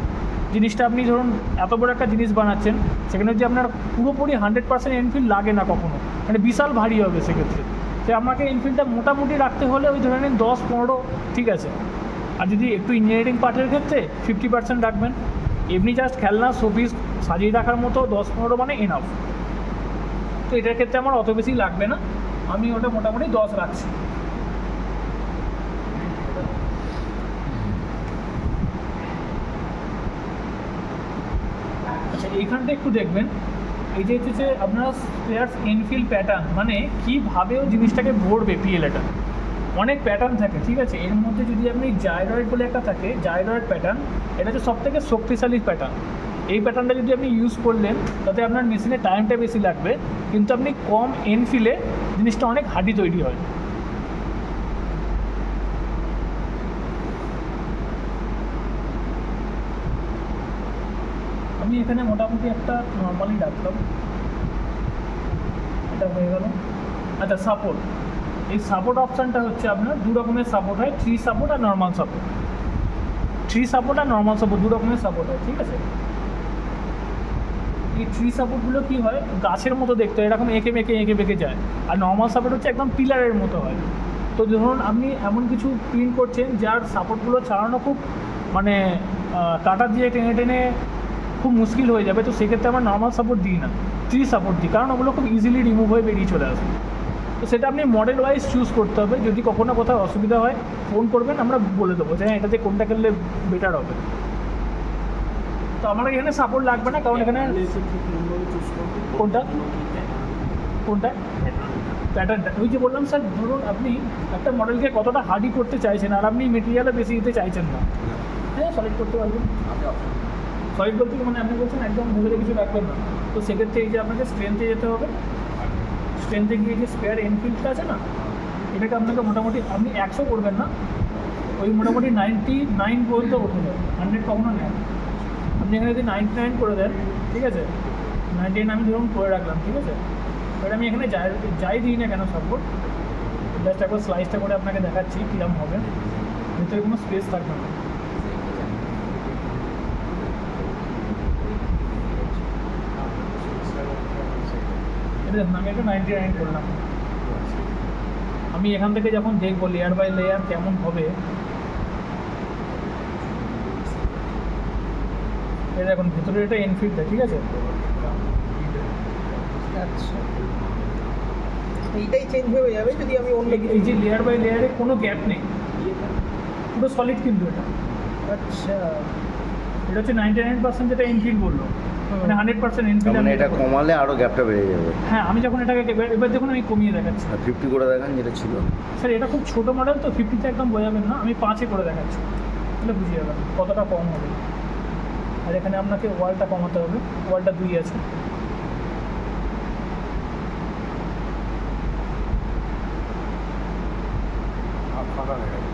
জিনিসটা আপনি ধরুন এত বড় একটা জিনিস বানাচ্ছেন, সেখানে যদি আপনার পুরোপুরি 100% ইনফিল লাগে না কখনো, মানে বিশাল ভারী হবে সেক্ষেত্রে। সে আপনাকে ইনফিলটা মোটামুটি রাখতে হলে ওই ধরে নিন 10-15 ঠিক আছে। আর যদি একটু ইঞ্জিনিয়ারিং পার্টের ক্ষেত্রে 50% রাখবেন। এমনি জাস্ট খেলনা শোপিস সাজিয়ে রাখার মতো 10-15 মানে এনাফ। তো এটার ক্ষেত্রে আমার অত বেশি লাগবে না, আমি ওটা মোটামুটি 10 রাখছি। আচ্ছা, এইখানটা একটু দেখবেন, এই যে হচ্ছে যে আপনার স্পেয়ার্স ইনফিল প্যাটার্ন, মানে কীভাবেও জিনিসটাকে ভরবে পিএলএটা। অনেক প্যাটার্ন থাকে, ঠিক আছে। এর মধ্যে যদি আপনি জাইরয়েড বলে একটা থাকে, জাইরয়েড প্যাটার্ন, এটা হচ্ছে সবথেকে শক্তিশালী প্যাটার্ন। এই প্যাটার্নটা যদি আপনি ইউজ করলেন তাতে আপনার মেশিনের টাইমটা বেশি লাগবে, কিন্তু আপনি কম এনফিলে জিনিসটা অনেক হার্ডি তৈরি হয়। আমি এখানে মোটামুটি একটা নর্মালি রাখলাম, এটা হয়ে গেল। আচ্ছা, সাপোর্ট। এই সাপোর্ট অপশানটা হচ্ছে আপনার 2 রকমের সাপোর্ট হয়, 3 সাপোর্ট আর নর্মাল সাপোর্ট। 3 সাপোর্ট আর নর্মাল সাপোর্ট 2 রকমের সাপোর্ট হয়, ঠিক আছে। এই 3 সাপোর্টগুলো কী হয়, গাছের মতো দেখতে হয়, এরকম এঁকে বেঁকে যায়। আর নর্মাল সাপোর্ট হচ্ছে একদম পিলারের মতো হয়। তো ধরুন আপনি এমন কিছু প্রিন্ট করছেন যার সাপোর্টগুলো চালানো খুব মানে কাটা দিয়ে টেনে খুব মুশকিল হয়ে যাবে, তো সেক্ষেত্রে আমরা নর্মাল সাপোর্ট দিই না, 3 সাপোর্ট দিই, কারণ ওগুলো খুব ইজিলি রিমুভ হয়ে বেরিয়ে চলে আসবে। তো সেটা আপনি মডেল ওয়াইজ চুজ করতে হবে। যদি কখনো কোথাও অসুবিধা হয় ফোন করবেন, আমরা বলে দেবো যে হ্যাঁ এটাতে কোনটা খেললে বেটার হবে। তো আমার এখানে সাপোর্ট লাগবে না, কারণ এখানে কোনটা প্যাটার্নটা ওই যে বললাম স্যার, ধরুন আপনি একটা মডেলকে কতটা হার্ডি করতে চাইছেন আর আপনি মেটেরিয়ালে বেশি দিতে চাইছেন না, হ্যাঁ সলিড করতে পারবেন। সলিড বলতে মানে আপনি বলছেন একদম ভেতরে কিছু রাখবেন না, তো সেক্ষেত্রে এই যে আপনাকে স্ট্রেন্থে যেতে হবে। স্ট্রেন্থে গিয়ে যে স্পেয়ার ইনফিল্ডটা আছে না, এটাকে আপনাকে মোটামুটি আপনি 100 করবেন না, ওই মোটামুটি 99 পর্যন্ত উঠে যাবে, 100 কখনো নেন। আপনি এখানে যদি 99 করে দেন, ঠিক আছে, 99 আমি ধরুন করে রাখলাম, ঠিক আছে। এবার আমি এখানে যাই দিই না কেন সাপোর্ট, জাস্ট একবার স্লাইসটা করে আপনাকে দেখাচ্ছি কীরকম হবে, ভিতরে কোনো স্পেস থাকবে না। এটা দেখুন আমি একটা 99 করলাম। আমি এখান থেকে যখন দেখবো লেয়ার বাই লেয়ার কেমন হবে, এই দেখুন ভেতরে এটা ইনফিল্ডটা, ঠিক আছে। আচ্ছা, এইটাই চেঞ্জ হয়ে যাবে যদি আমি অন্য এই যে লেয়ার বাই লেয়ারে কোনো গ্যাপ নেই, পুরো সলিড কিন্তু এটা। আচ্ছা, এটা হচ্ছে 99% যেটা ইনফিল বললো, মানে 100% ইনফিল। মানে এটা কমালে আরও গ্যাপটা বেড়ে যাবে। হ্যাঁ, আমি যখন এটাকে এবার দেখুন আমি কমিয়ে দেখাচ্ছি। 50 করে দেখান যেটা ছিল। স্যার এটা খুব ছোটো মডেল তো 50তে একদম বোঝাবেন না, আমি 5-এ করে দেখাচ্ছি, তাহলে বুঝিয়ে যাবেন কতটা কম হবে। আর এখানে আপনাকে ওয়ালটা কমাতে হবে, ওয়ালটা 2 আছে। ফাঁকা দেখা যায়।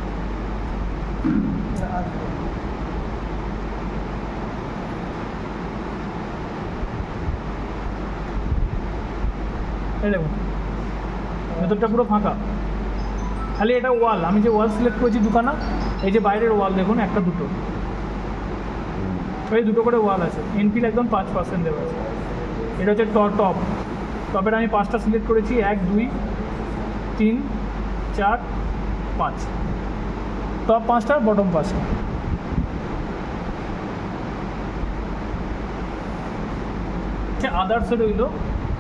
এই দেখুন ভেতরটা পুরো ফাঁকা, খালি এটা ওয়াল। আমি যে ওয়াল সিলেক্ট করেছি দুখানা, এই যে বাইরের ওয়াল দেখুন, একটা দুটো, এই দুটো করে ওয়াল আছে। ইনফিল একদম 5% দেওয়া আছে। এটা হচ্ছে টপের আমি 5টা সিলেক্ট করেছি, 1, 2, 3, 4, 5। টপ 5টা, বটম 5টা। হচ্ছে আদার্সে রইলো,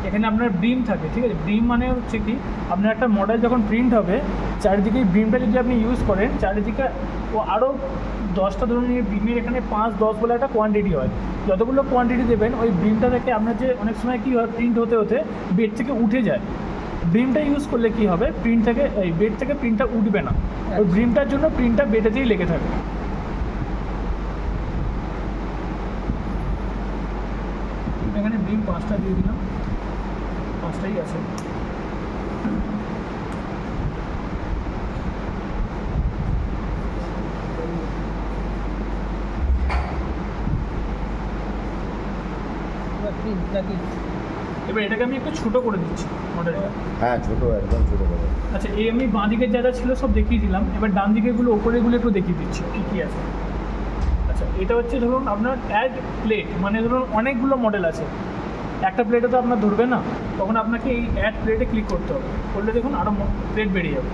এখানে আপনার ব্রিম থাকে, ঠিক আছে। ব্রিম মানে হচ্ছে কি, আপনার একটা মডেল যখন প্রিন্ট হবে চারিদিকে ব্রিমটা যদি আপনি ইউজ করেন, চারিদিকে ও আরও 10টা ধরুন এই ব্রিমের এখানে 5-10 বলে একটা কোয়ান্টিটি হয়, যতগুলো কোয়ান্টিটি দেবেন ওই ব্রিমটা থেকে আপনার যে অনেক সময় কী হয় প্রিন্ট হতে হতে বেড থেকে উঠে যায়। ব্রিমটা ইউজ করলে কি হবে, প্রিন্ট থেকে এই বেড থেকে প্রিন্টটা উঠবে না, ওই ব্রিমটার জন্য প্রিন্টটা বেডেতেই লেগে থাকবে। এখানে ব্রিম 5টা দিয়ে দিলাম, 5টাই আছে। নাকি এবার এটাকে আমি একটু ছোটো করে দিচ্ছি মডেলটা। হ্যাঁ ছোটো, একদম ছোটো করে। আচ্ছা, এই আমি বাঁ দিকের যা যা ছিল সব দেখিয়ে দিলাম, এবার ডান দিকেরগুলো ওপরেগুলো একটু দেখিয়ে দিচ্ছি কী কী আছে। আচ্ছা, এটা হচ্ছে ধরুন আপনার অ্যাড প্লেট, মানে ধরুন অনেকগুলো মডেল আছে, একটা প্লেটে তো আপনার ধরবে না, তখন আপনাকে এই অ্যাড প্লেটে ক্লিক করতে হবে, করলে দেখুন আরও প্লেট বেরিয়ে যাবে।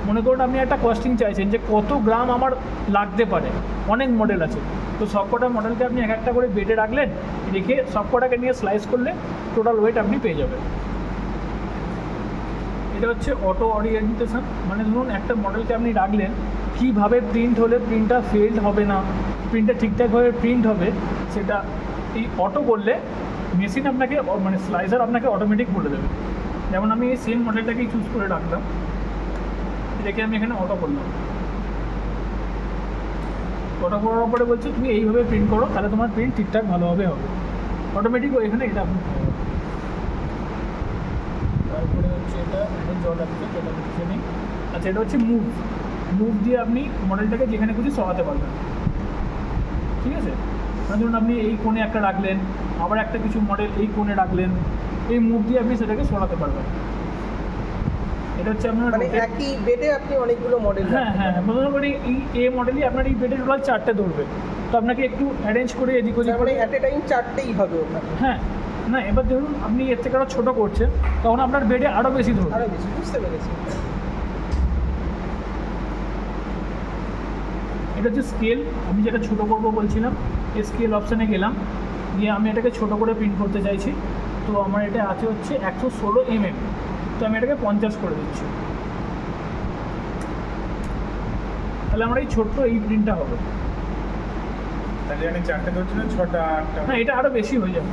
মনে করুন আপনি একটা কস্টিং চাইছেন যে কত গ্রাম আমার লাগতে পারে, অনেক মডেল আছে, তো সবকটা মডেলকে আপনি এক একটা করে বেডে রাখলেন, রেখে সবকটাকে নিয়ে স্লাইস করলে টোটাল ওয়েট আপনি পেয়ে যাবেন। এটা হচ্ছে অটো ওরিয়েন্টেশন, মানে ধরুন একটা মডেলকে আপনি রাখলেন, কীভাবে প্রিন্ট হলে প্রিন্টটা ফেল্ড হবে না, প্রিন্টটা ঠিকঠাকভাবে প্রিন্ট হবে, সেটা এই অটো করলে মেশিন আপনাকে মানে স্লাইসার আপনাকে অটোমেটিক বলে দেবে। যেমন আমি এই সেম মডেলটাকেই চুজ করে রাখলাম, এটাকে আমি এখানে অটো করলাম, অটো করার পরে বলছে তুমি এইভাবে প্রিন্ট করো, তাহলে তোমার প্রিন্ট ঠিকঠাক ভালোভাবে হবে, অটোমেটিক এখানে এটা আপনি পেয়ে যাবেন। তারপরে হচ্ছে এটা জল আসছে, এটা কিছু নেই। আচ্ছা, এটা হচ্ছে মুভ দিয়ে আপনি মডেলটাকে যেখানে খুশি সরাতে পারবেন, ঠিক আছে। মানে ধরুন আপনি এই কোণে একটা রাখলেন, আবার একটা কিছু মডেল এই কোণে রাখলেন, এই মুভ দিয়ে আপনি সেটাকে সরাতে পারবেন। এটা হচ্ছে আপনার মানে একই বেডে আপনি অনেকগুলো মডেল। হ্যাঁ হ্যাঁ, মনে করি এই মডেলই আপনার এই বেডে টোটাল 4টে ধরবে, তো আপনাকে একটু অ্যারেঞ্জ করে এদিক ওদিক মানে করে অ্যাট এ টাইম 4টেই হবে ওখানে। হ্যাঁ, না এবার ধরুন আপনি এর থেকে আরও ছোটো করছেন, তখন আপনার বেডে আরও বেশি ধরবে। আরো বেশি, বুঝতে পেরেছি। এটা হচ্ছে স্কেল, আমি যেটা ছোটো করবো বলছিলাম, এই স্কেল অপশানে গেলাম, গিয়ে আমি এটাকে ছোটো করে প্রিন্ট করতে চাইছি, তো আমার এটা আছে হচ্ছে 116 mm, তো আমি এটাকে 50 করে দিচ্ছি, তাহলে আমার এই ছোট্ট এই প্রিন্টটা হবে। তাহলে আমি 4টে ধরছি না 6টা 8টা? হ্যাঁ, এটা আরও বেশি হয়ে যাবে,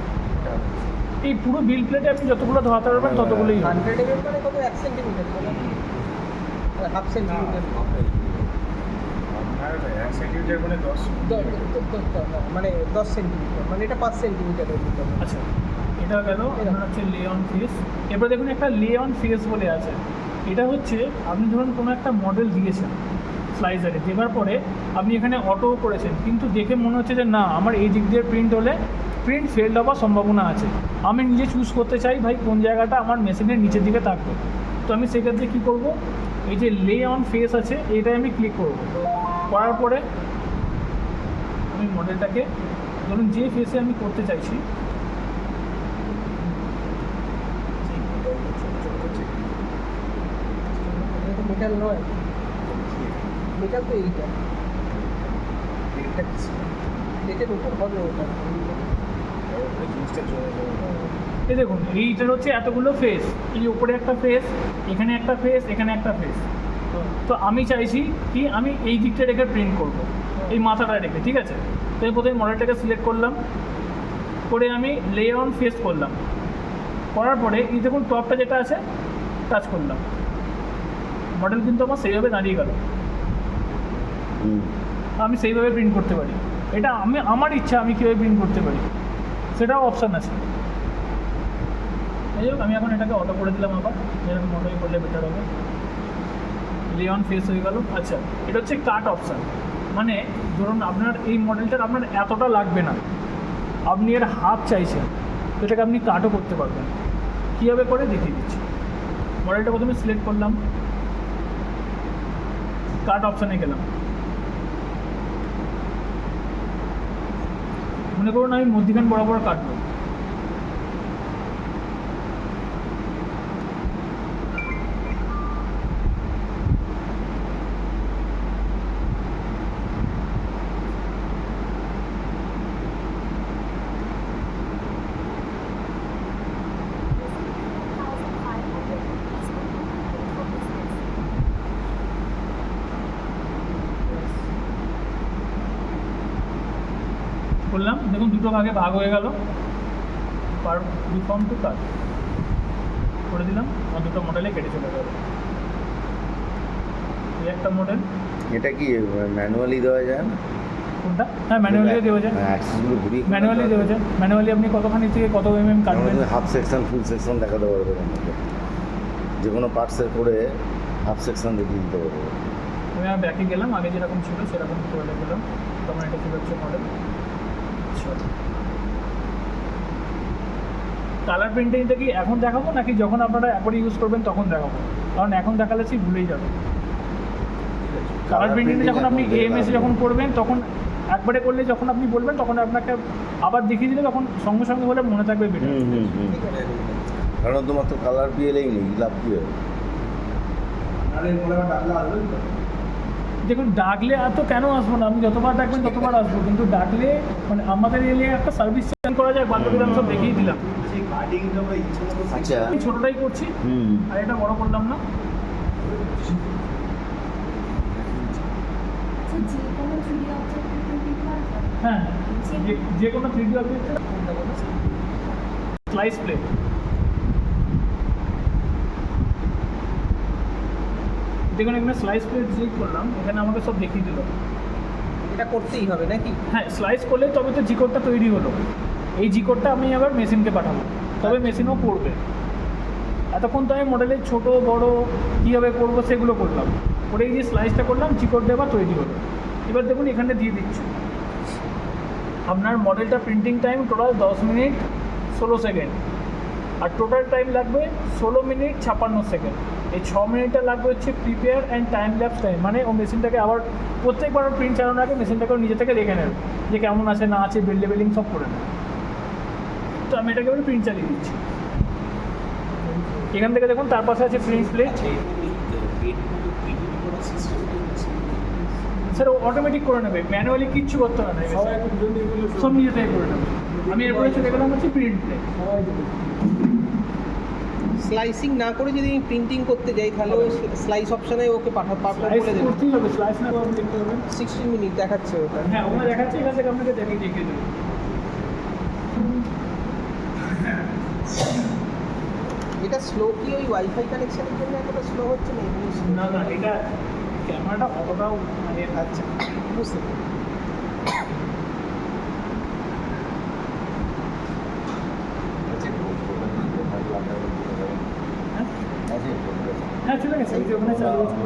এই পুরো বিল প্লেটে আপনি যতগুলো ধরাতে পারবেন ততগুলোই হবে। 100 mm মানে কত, 1 সেন্টিমিটার, হাফ সেন্টিমিটার, আপনার 1 সেন্টিমিটার মানে 10 মানে 10 সেন্টিমিটার, মানে এটা 5 সেন্টিমিটারের ভিতরে। আচ্ছা, এটা গেল আপনার হচ্ছে লে অন ফেস। এবার দেখুন একটা লে অন ফেস বলে আছে, এটা হচ্ছে আপনি ধরুন কোনো একটা মডেল দিয়েছেন স্লাইসারে, দেওয়ার পরে আপনি এখানে অটো করেছেন, কিন্তু দেখে মনে হচ্ছে যে না আমার এই দিক দিয়ে প্রিন্ট হলে প্রিন্ট ফেল্ড হওয়ার সম্ভাবনা আছে, আমি নিজে চুজ করতে চাই ভাই কোন জায়গাটা আমার মেশিনের নিচের দিকে থাকবে, তো আমি সেক্ষেত্রে কী করব, এই যে লে অন ফেস আছে এটাই আমি ক্লিক করব, করার পরে আমি মডেলটাকে ধরুন যে ফেসে আমি করতে চাইছি, মেটাল নয়, মেটাল তো এইটা, প্লেটের উপর হবে ওটা। এই দেখুন এইটার হচ্ছে এতগুলো ফেস, এই উপরে একটা ফেস, এখানে একটা ফেস, এখানে একটা ফেস, তো আমি চাইছি কি আমি এই দিকটা রেখে প্রিন্ট করব, এই মাথাটা রেখে, ঠিক আছে। তো আমি প্রথমে মডেলটাকে সিলেক্ট করলাম, করে আমি লে অন ফেস করলাম, করার পরে এই দেখুন টপটা যেটা আছে টাচ করলাম, মডেল কিন্তু আমার সেইভাবে দাঁড়িয়ে গেল, আমি সেইভাবে প্রিন্ট করতে পারি, এটা আমি আমার ইচ্ছা আমি কীভাবে প্রিন্ট করতে পারি সেটাও অপশান আছে। যাই হোক, আমি এখন এটাকে অটো করে দিলাম, আবার যেরকম অটোই করলে বেটার হবে, লে অন ফেস হয়ে গেল। আচ্ছা, এটা হচ্ছে কাট অপশান, মানে ধরুন আপনার এই মডেলটার আপনার এতটা লাগবে না, আপনি এর হাফ চাইছেন, তো এটাকে আপনি কাটও করতে পারবেন, কীভাবে করে দেখিয়ে দিচ্ছি। মডেলটা প্রথমে সিলেক্ট করলাম, কাট অপশানে গেলাম, মনে করুন আমি মধ্যিখান বরাবর কাটবো, করলাম, দেখুন দুটো ভাগে ভাগ হয়ে গেল, পার ফর্ম টু কাট করে দিলাম, আমার দুটো মডেলে কেটে চলে গেল। এই একটা মডেল। এটা কি ম্যানুয়ালি দেওয়া যায় না? কোনটা? হ্যাঁ, ম্যানুয়ালিও দেওয়া যায়, অ্যাক্সেসগুলো ঘুরিয়ে ম্যানুয়ালি দেওয়া যায়। ম্যানুয়ালি আপনি কতখানি থেকে কত কাটবেন। হাফ সেকশন ফুল সেকশন দেখাতে পারবে আমাকে, যে কোনো পার্টসের করে হাফ সেকশন দেখিয়ে দিতে পারবে। আমি ব্যাকে গেলাম, আগে যেরকম ছিল সেরকম করে গেলাম, তখন এটা ছিল হচ্ছে মডেল। কালার প্রিন্টিংটা কি এখন দেখাবো নাকি যখন আপনারা একবারে ইউজ করবেন তখন দেখাবো? কারণ এখন দেখালে সেই ভুলেই যাবে। কালার প্রিন্টিংটা যখন আপনি এএমএস যখন করবেন তখন একবারে করলে যখন আপনি বলবেন তখন আপনাকে আবার দেখিয়ে দিলে তখন সঙ্গে সঙ্গে হলে মনে থাকবে বেটার। কারণ তোমার তো কালার পিএলেই নেই, লাভ কি হবে? নাহলে বলে আবার ডাকলে আসবেন তো? দেখুন, ডাকলে আর তো কেন আসবো না, আপনি যতবার ডাকবেন ততবার আসবো, কিন্তু ডাকলে মানে আমাদের এরিয়ায় একটা সার্ভিস চেঞ্জ করা যায়, বাদ বাকি আমি সব দেখিয়ে দিলাম। সেই কাটিংটা আমরা ইচ্ছে মতো আচ্ছা আমি ছোটোটাই করছি, আর এটা বড় করলাম না। যে কোনো 3D অবজেক্ট প্রিন্টিং করা যায়। হ্যাঁ, যে কোনো 3D অবজেক্টের স্লাইস প্লেট। দেখুন এখানে স্লাইস প্লেট যে করলাম, এখানে আমাকে সব দেখিয়ে দিল। এটা করতেই হবে নাকি? হ্যাঁ, স্লাইস করলে তবে তো জি কোডটা তৈরি হলো। এই জি কোডটা আমি আবার মেশিনকে পাঠাবো, তবে মেশিনও করবে। এতক্ষণ তো আমি মডেলের ছোটো বড় কীভাবে করবো সেগুলো করলাম, করে এই যে স্লাইসটা করলাম, জি কোড দেওয়া তৈরি হলো। এবার দেখুন এখানে দিয়ে দিচ্ছি আপনার মডেলটা printing time total 10 minute 16 second, আর টোটাল টাইম লাগবে 16 মিনিট 56 সেকেন্ড। এই 6 মিনিটটা লাগবে হচ্ছে prepare and time lapse time, মানে ও মেশিনটাকে আবার প্রত্যেকবার প্রিন্ট চালানোর আগে মেশিনটাকেও নিজে থেকে দেখে নেবে যে কেমন আছে না আছে, বিল লেভেলিং সব করে নেবে। তো আমি এটাকে এবার প্রিন্ট চালিয়ে দিচ্ছি। এখান থেকে দেখুন তার পাশে আছে প্রিন্ট প্লেট। স্যার ও অটোমেটিক করে নেবে, ম্যানুয়ালি কিচ্ছু করতে হবে না, সব নিজে থেকে করে নেবে। আমি এরপরে চলে গেলাম হচ্ছে প্রিন্ট প্লেট। স্লাইসিং না করে যদি আমি প্রিন্টিং করতে যাই তাহলে স্লাইস অপশনে ওকে স্লাইস বলে দেবে। করতেই হবে, স্লাইস না করে দেখতে হবে। 16 মিনিট দেখাচ্ছে ওটা। হ্যাঁ, ওখানে দেখাচ্ছে, এখান থেকে আপনাকে দেখিয়ে দেবে। এটা স্লো কি ওই ওয়াইফাই কানেকশনের জন্য এতটা স্লো হচ্ছে না? এমনি slow? না না, এটা ক্যামেরাটা অতটাও মানে আচ্ছা, বুঝতে পেরেছি। হ্যাঁ চলে গেছে, ওই যে ওখানে চালু হচ্ছে।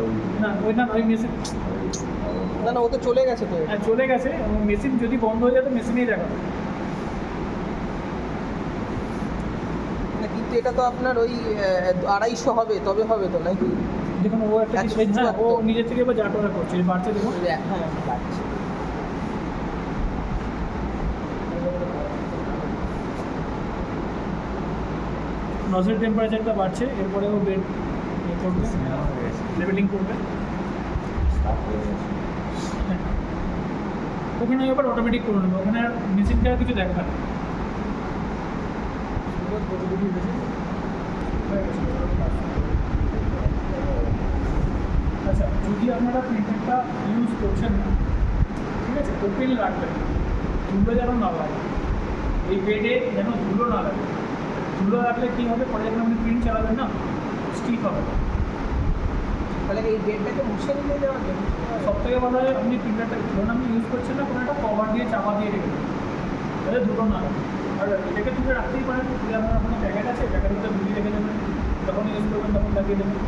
না ওই মেশিন, না না, ও তো চলে গেছে তো। হ্যাঁ চলে গেছে। মেশিন যদি বন্ধ হয়ে যায় তো মেশিনেই দেখাবে। মানে কিন্তু এটা তো আপনার ওই 250 হবে, তবে হবে তো নাকি? দেখুন ও একটা কি, হ্যাঁ ও নিজের থেকে এবার যা করা করছে, বাড়ছে দেখুন। হ্যাঁ, বাড়ছে। নজেল টেম্পারেচারটা বাড়ছে, এরপরে ও বেড করবে, লেভেলিং করবে। হ্যাঁ, ওখানে এবার অটোমেটিক করে নেবে, ওখানে আর মেশিনটা কিছু দেখা না। আচ্ছা, যদি আপনারা প্রিন্টারটা ইউজ করছেন না, ঠিক আছে, ওপেন রাখবেন, ধুলো যেন না লাগে, এই বেডে যেন ধুলো না লাগে। ধুলো রাখলে কী হবে, পরে যখন আপনি প্রিন্ট চালাবেন না, স্টিক হবে। তাহলে এই বেডটাকে মুছে নিয়ে যাওয়া যাবে। সব থেকে ভালো হয় আপনি প্রিন্টারটা ধরুন আপনি ইউজ করছেন না, কোনো একটা কভার দিয়ে চাপা দিয়ে রেখে দেবেন, তাহলে ধুলো না লাগে। আর এটাকে তুলে রাখতেই পারেন, তুলে আপনার কোনো প্যাকেট আছে, প্যাকেটের মধ্যে ধুয়ে রেখে দেবেন, যখন ইউজ করবেন তখন লাগিয়ে দেবেন।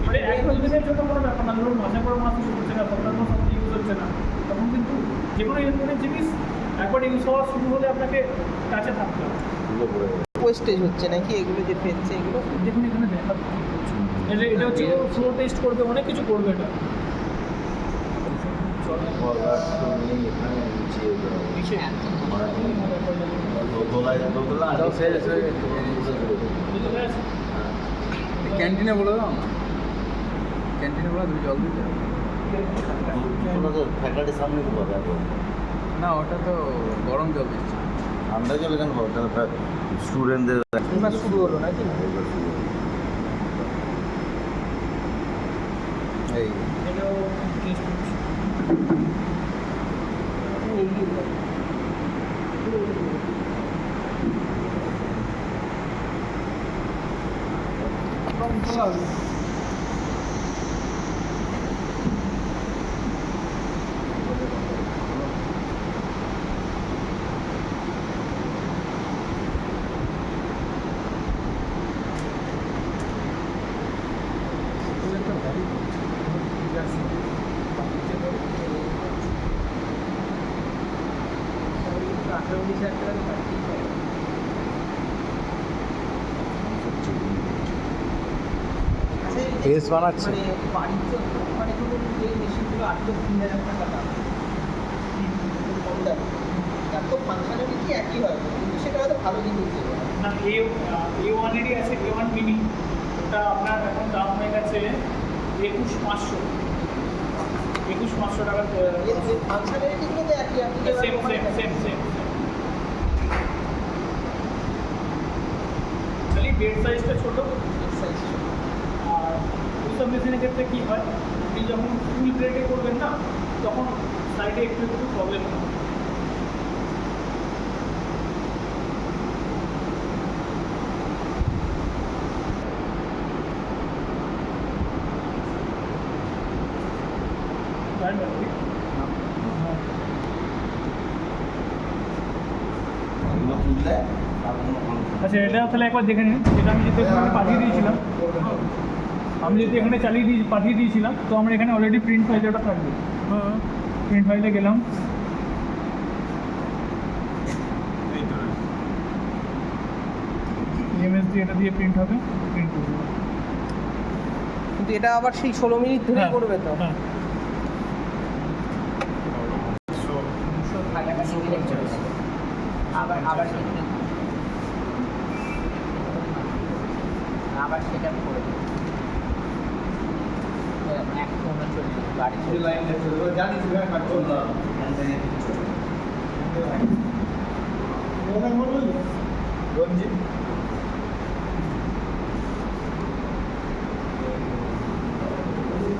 মানে এক দুদিনের জন্য কোনো ব্যাপার না, ধরুন মাসে পর মাস ইউজ করছে না, সপ্তাহ পর সপ্তাহ ইউজ হচ্ছে না, তখন কিন্তু যে কোনো ইলেকট্রনিক জিনিস একবার ইউজ হওয়া শুরু হলে আপনাকে কাছে থাকতে হবে। ওয়েস্টেজ হচ্ছে নাকি এগুলো যে ফেলছে এগুলো? দেখুন এখানে দেখা এটা হচ্ছে ফ্লো টেস্ট করবে, অনেক কিছু করবে এটা। ক্যান্টিনে বলে দাও না, ক্যান্টিনে বলে তুমি জল দিতে ফ্যাকাল্টির সামনে তো পাবে এখন। না, ওটা তো গরম জল দিচ্ছে। ঠান্ডা জল এখানে পাবে, তাহলে স্টুডেন্টদের এবার শুরু হলো নাকি? এই এটাও টেস্ট করছি। এগিয়ে যাবে। Base বানাচ্ছে? মানে বাড়ির জন্য মানে ধরুন যে মেশিনগুলো 8,000-3,000 টাকা দাম কম দামে তার তো ফাংশনালিটি একই হয় কিন্তু সেটা হয়তো ভালো জিনিস দেবে না A1 এরই আছে A1 মিনি, ওটা আপনার এখন দাম হয়ে গেছে 21,500 টাকা। ফাংশনালিটিগুলো তো একই আপনি সেম সেম সেম সেম খালি বেড সাইজটা ছোটো। আর ওইসব মেশিনের ক্ষেত্রে কী হয়, আপনি যখন ফুল ব্রেকে করবেন না তখন সাইডে একটু একটু প্রবলেম হয়। এগুলো তুললে আর কোনো খরচ নেই। আচ্ছা, এটা তাহলে একবার দেখে নিন, যেটা আমি যেহেতু এখানে পাঠিয়ে দিয়েছিলাম, আমি যদি এখানে পাঠিয়ে দিয়েছিলাম, তো আমার এখানে অলরেডি প্রিন্ট ফাইলে ওটা থাকবে। প্রিন্ট ফাইলে গেলাম, এই তো ইএমএস দিয়ে এটা দিয়ে প্রিন্ট হবে, প্রিন্ট করবে। কিন্তু এটা আবার সেই 16 মিনিট ধরে হ্যাঁ, করবে তো হ্যাঁ। আবার সেটা করে এই লাইনটা চলবে জানিস না কাট চলবে রঞ্জিত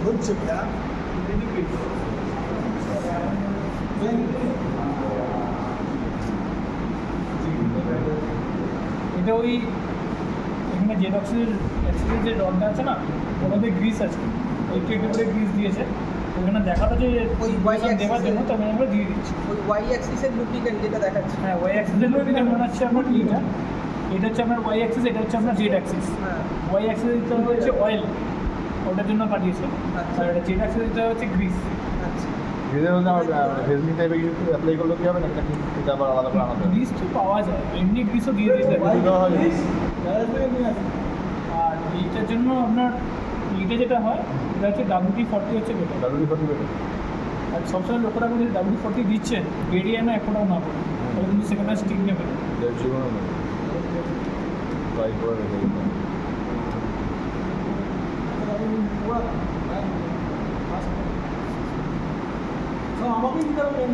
হচ্ছে না এটা ওই এখানে জেরক্সের যে রডটা আছে না, ওটাতে গ্রিস আছে, ওই একটু করে গ্রিস দিয়েছে, ওখানে দেখাটা যে ওই দেওয়ার জন্য তখন আমরা দিয়ে দিচ্ছি। ওই ওয়াই অ্যাক্সিসের ডুপ্লিকেট যেটা দেখাচ্ছে হ্যাঁ, ওয়াই অ্যাক্সিসের মধ্যে মনে হচ্ছে আপনার এটা হচ্ছে আপনার ওয়াই অ্যাক্সিস, এটা হচ্ছে আপনার জেড অ্যাক্সিস। হ্যাঁ ওয়াই অ্যাক্সিস দিতে হচ্ছে অয়েল, ওটার জন্য পাঠিয়েছে। আচ্ছা। আর এটা জেড অ্যাক্সিস দিতে হচ্ছে গ্রিস। আচ্ছা গ্রিজের মধ্যে আমার ফেসলিং টাইপের কিছু অ্যাপ্লাই করলে কি হবে না, এটা কিন্তু এটা আবার আলাদা করে আনাতে হবে। গ্রিস তো পাওয়া যায়, এমনি গ্রিসও দিয়ে দিতে হবে। এগুলো হয় আর এইটার জন্য আপনার এইটা যেটা হয়, এটা হচ্ছে WD-40 হচ্ছে বেটার। WD-40 better. আর সবসময় লোকেরা যদি WD-40 দিচ্ছে, বেরিয়ে না এক ফোঁটাও না পড়ে, তাহলে কিন্তু সেখানে স্টিক নেবে। জীবনে নেই ট্রাই করে রেখে দিতে। আমাকে দিতে হবে কেন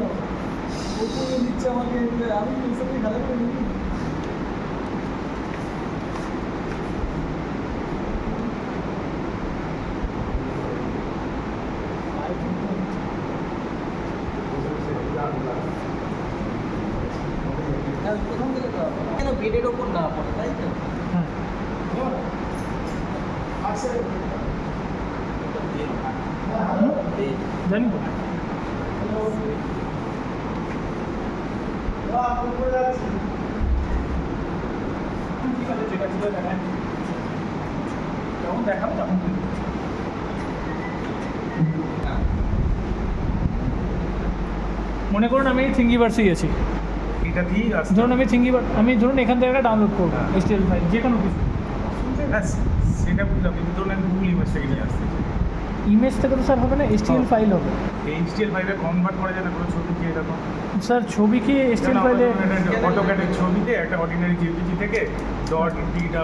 ও দিচ্ছে আমাকে আমি পেছনে খেলা করে নিই প্রথম থেকে তো কেন বেডের ওপর না পড়ে তাই তো হ্যাঁ, জানি তো। ঠিক আছে, যেটা ছিল দেখান, যখন দেখাবো তখন বলবো। মনে করুন আমি থিঙ্গিভার্সে গেছি, এটা দিয়েই আসতে ধরুন আমি ধরুন এখান থেকে একটা ডাউনলোড করবো হ্যাঁ। HTML ফাইল, যে কোনো কিছু। হ্যাঁ, সেটা বুঝলাম, কিন্তু ধরুন আমি গুগল ইমেজ থেকে নিয়ে আসতে ইমেজ থেকে তো স্যার হবে না, HTML ফাইল হবে। এই HTML ফাইলে কনভার্ট করা যায় না কোনো ছবিকে এরকম? স্যার ছবিকে HTML ফাইলে অটোক্যাডের ছবিতে একটা অর্ডিনারি জেপিজি থেকে ডট ডিটা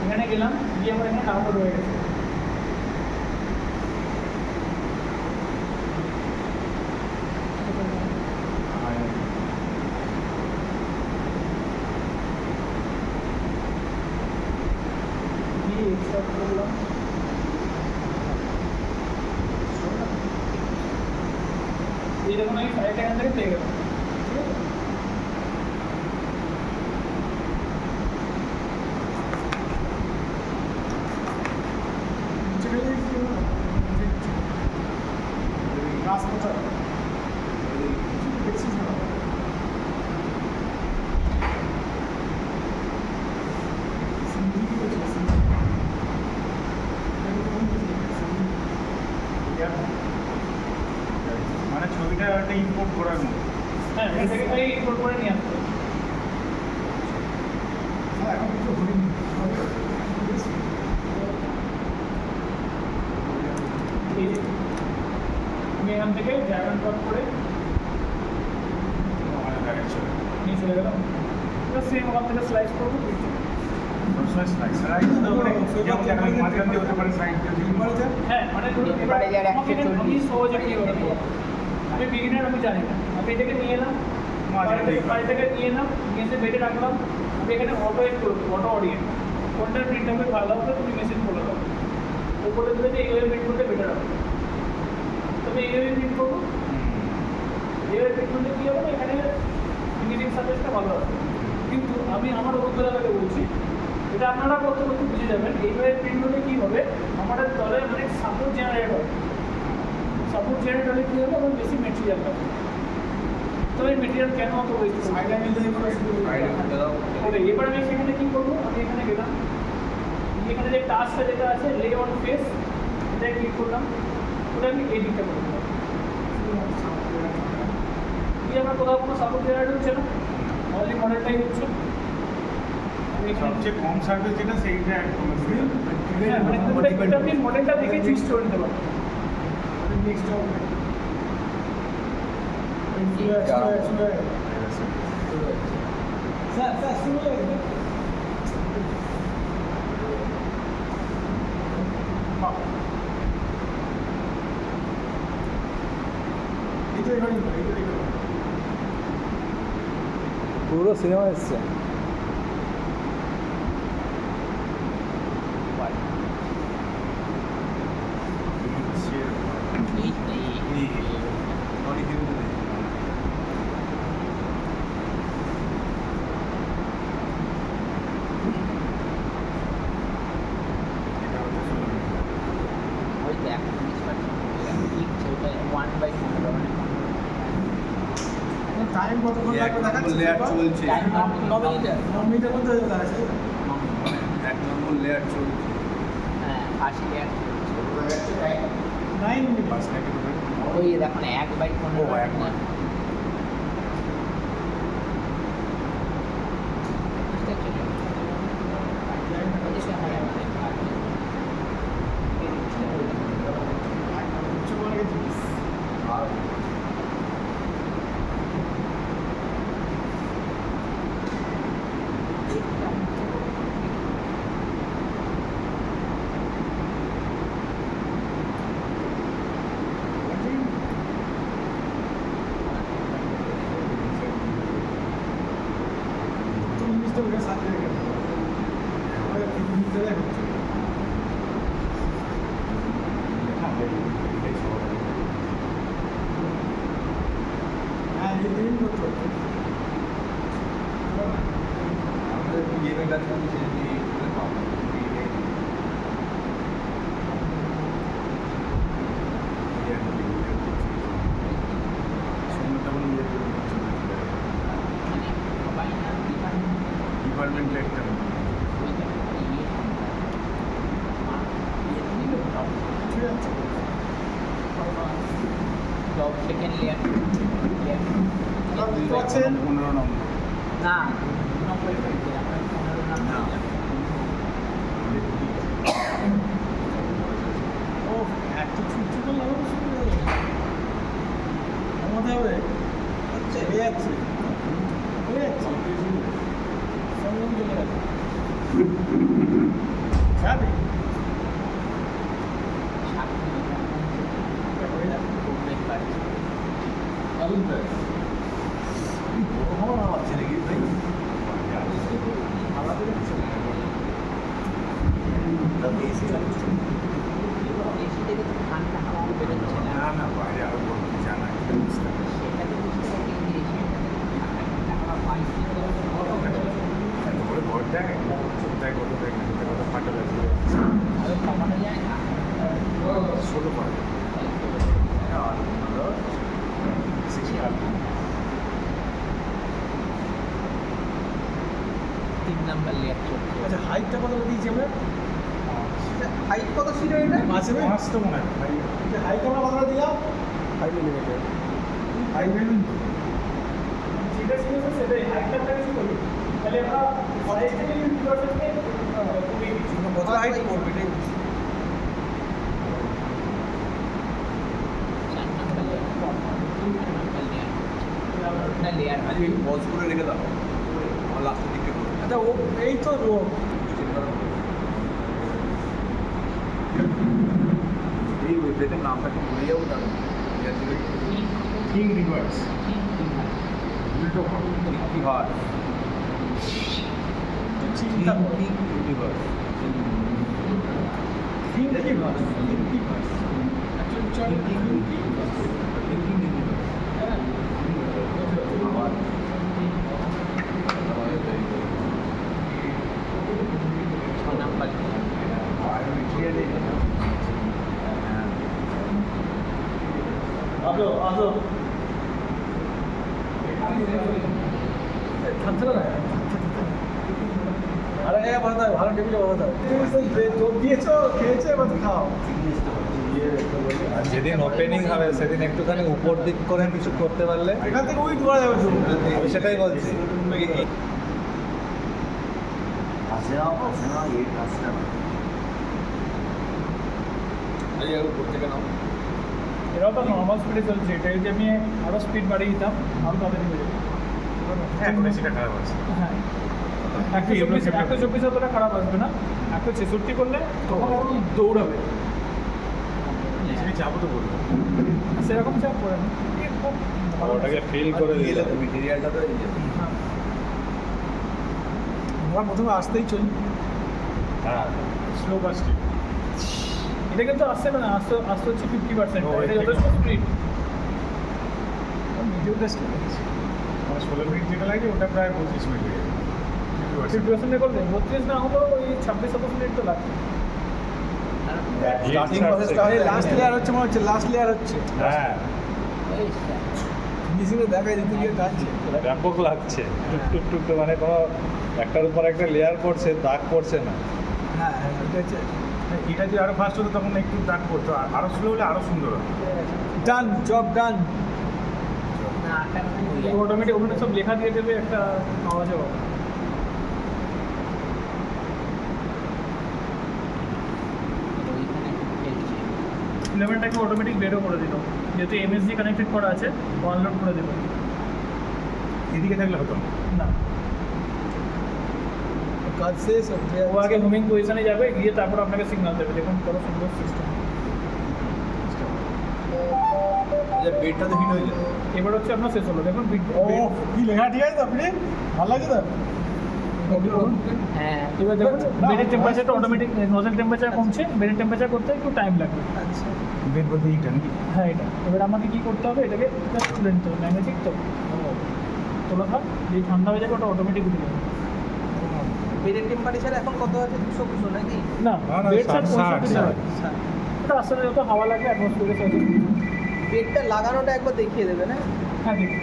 এখানে গেলাম, গিয়ে আমার এখানে ডাউনলোড হয়ে গেছে। গিয়ে এক্সট্রাক্ট করলাম, এই দেখুন আমি ফাইলটা এখান থেকে পেয়ে গেলাম, ঠিক আছে। মানে ছবিটা একটা ইম্পোর্ট করার মতো। হ্যাঁ এটা থেকে খালি ইম্পোর্ট করে নিয়ে আসতে হবে। এই যে, আমি এখান থেকে ড্র্যাগ অ্যান্ড ড্রপ করে মানে direct ছবি। নিয়ে চলে গেলাম। এবার সেম ওখান থেকে স্লাইস করবো। সবসময় slice তো মানে যেমন এখানে মাঝখান দিয়ে হতে পারে, সাইড দিয়ে হতে পারে। হ্যাঁ মানে ধরুন এবার আমাকে এটা আমি সহজে কি করবো, আমি বিগিনার, আমি জানি না, আমি এটাকে নিয়ে এলাম, বাড়ি থেকে নিয়ে এলাম, নিয়ে এসে বেডে রাখলাম। আমি এখানে অটো এড করবো, অটো অডিয়েন্স কোনটা প্রিন্ট হবে ভালো হবে তুমি মেসেজ বলে দাও, ও বলে দেবে যে এইভাবে প্রিন্ট করতে বেটার হবে। তবে এইভাবে প্রিন্ট করবো, এইভাবে প্রিন্ট করলে কী হবে না, এখানে ইমেজিং সার্ভিসটা ভালো হবে। কিন্তু আমি আমার অভিজ্ঞতা থেকে বলছি, এটা আপনারা করতে করতে বুঝে যাবেন। এইভাবে প্রিন্ট হলে কী হবে, আমাদের দলে অনেক সাপোর্ট জেনারেট হবে। সাপোর্ট জেনারেট হলে কী হবে, আমার বেশি মেটেরিয়াল পাবে। তো এই মেটেরিয়াল কেন অত ওয়েস্ট করবো? এবার আমি সেখানে কী করবো, আমি এখানে গেলাম, এখানে যে টাস্কটা যেটা আছে লে অন ফেস, এটাই ক্লিক করলাম, ওটা আমি এডিটটা করে দিলাম। কি আমার কোথাও কোনো সাপোর্ট জেনারেট হচ্ছে না, অনলি মডেলটাই হচ্ছে। আমি এখানে সবচেয়ে কম সার্ভিস যেটা সেইটা একদম হ্যাঁ, মানে এটা আপনি মডেলটা দেখে চুজ করে নিতে পারেন। পুরো সিনেমা এসছে। ওই তো এখন লিখছে ওটা 1/15 মানে টাইম কতক্ষণ লাগবে দেখাচ্ছি লেয়ার চলছে টাইম 9 মিনিট। 9 মিনিটের মধ্যে দেখাচ্ছে এক নম্বর লেয়ার চলছে হ্যাঁ 80 লেয়ার 9 মিনিট ওই দেখুন 1/15 ও, 1/15 বুঝতে পারছো? ওই যে হয় আমাদের হ্যাঁ এই দিন করতে হবে আমাদের গেমের কাজ করতে মানে সবাই না ডিপার্টমেন্ট একটা ঠিক আছে জব সেকেন্ড লেয়ার বুঝতে পারছেন 15 নম্বর না নম্বর আমরা 15 নাম ও এত ছুটি তো লাগাবো আমাদের হবে আচ্ছা হয়ে যাচ্ছে সঙ্গম চলে গেছে যাবে হয়ে যাবে দারুণ তাই কখন আমার ছেলে কি ভাই আলাদা কিছু এসি থেকে তো ঠান্ডা হাওয়া বেরোচ্ছে না না না বাইরে আরো বড় জানা সেটাতে বুঝতে পারি যে ঠান্ডা হাওয়া পাইছি এত করে ঘর দেখ কোথায় কত দেখ কত ফাটা লাগছে আরো কমানো যায় না ষোলো পারে হাইট কত ছিল এটা? পাঁচ তো মনে হয় হাই ক্যামেরা কতটা দিলাম? 5 মিলিমিটার। 5 মিলিয়ন তো যেটা ছিল স্যার সেটাই হাইটটা কিছু বলি তাহলে আমরা ফরেস্ট থেকে 50% কমিয়ে দিচ্ছি কতটা হাইট করবে এটাই? 4 নাম্বার লেয়ার আজকে পজ করে রেখে দাও, আমার লাস্টের দিকে করবো। আচ্ছা ও এই তো এই ওয়েবসাইটের নামটা কি ভুলে যাবো তাহলে? কিং রিভার্স উল্টো কি হয়? চিন্তা করি রিভার্স। নাম্বার আরে বাবা ভালো টেবিলে বাবা যোগ দিয়েছো খেয়েছে এবার খাও। আর যেদিন ওপেনিং হবে সেদিন একটুখানি উপর দিক করে কিছু করতে পারলে এখান থেকে ওই দৌড়া যাবে তো। আমি সেটাই বলছি আসে না এই কাজটা না আজকে আর উপর থেকে নাও। এরাও তো নর্মাল স্পিডে চলছে, এটা যদি আমি আরও স্পিড বাড়িয়ে দিতাম আরও তাড়াতাড়ি হয়ে যেত। হ্যাঁ সেটা খারাপ আছে হ্যাঁ 124 অতটা খারাপ আসবে না, 166 করলে তখন এখন দৌড়াবে, সেটা চাপও তো বলবো সেরকম চাপ পড়ে না। খুব ভালো ওটাকে ফিল করে গেলে দিলে তো মেটেরিয়ালটা তো এই যে আমরা প্রথমে আসতেই চলি। হ্যাঁ স্লো বাস্টিং এটা কিন্তু আসছে না, আসতে আসতে হচ্ছে 50%, ও, এটা এটা যথেষ্ট স্পিড। ভিডিও টেস্ট করেছি। মানে 16 মিনিট যেটা লাগে ওটা প্রায় 25 মিনিট হয়ে যাবে 50% করলে 32 না হলেও ওই 26-27 মিনিট তো লাগবে। স্টার্টিং ছাড়ছে। প্রসেসটা লাস্ট লেয়ার হচ্ছে মনে হচ্ছে, লাস্ট লেয়ার হচ্ছে। হ্যাঁ ফিনিশিংয়ে দেখায় দিতে গিয়ে টানছে। ব্যাপক লাগছে টুক টুক টুক করে, মানে কোনো একটার উপর একটা লেয়ার পড়ছে, দাগ পড়ছে না। হ্যাঁ হ্যাঁ এটা হচ্ছে এটা যদি আরো ফাস্ট হতো তখন একটু দাগ পড়তো, আর আরো স্লো হলে আরো সুন্দর হতো ডান, জব ডান। না আটটা মানে হয়ে যাবে। অটোমেটিক ওখানে সব লেখা দিয়ে দেবে একটা আওয়াজে হবে। ওইখানে ফেলছে 11টাকে অটোমেটিক বেরও করে দিল, যেহেতু এমএসজি কানেক্টেড করা আছে আনলোড করে দেবে। এদিকে থাকলে হতো না না, কাজ শেষ হচ্ছে। ও আগে হোমিং পজিশনে যাবে, গিয়ে তারপর আপনাকে সিগন্যাল দেবে। দেখুন কত সুন্দর সিস্টেম। বেডটা তো হিট হয়ে যেত। এবার হচ্ছে আপনার শেষ হলো, দেখুন ও কি লেখা ঠিক আছে তো আপনি? ভালো লাগছে তো? হ্যাঁ এবার দেখুন বেডের টেম্পারেচারটা অটোমেটিক, নজেল টেম্পারেচার কমছে, বেডের টেম্পারেচার করতে একটু টাইম লাগবে। আচ্ছা। বেড বলতে এইটা নাকি হ্যাঁ এটা এবার আমাকে কী করতে হবে, এটাকে জাস্ট তুলে নিতে হবে, ম্যাগনেটিক তো তোলা থাক, যেই ঠান্ডা হয়ে যাবে ওটা অটোমেটিক উঠে যাবে। বেডের টেম্পারেচার এখন কত আছে? 200 নাকি? না না, না, বেড স্যার 60, 65 ওটা আস্তে আস্তে যত হাওয়া লাগবে অ্যাটমসফিয়ারের সাথে। বেডটা লাগানোটা একবার দেখিয়ে দেবে না? হ্যাঁ দেখুন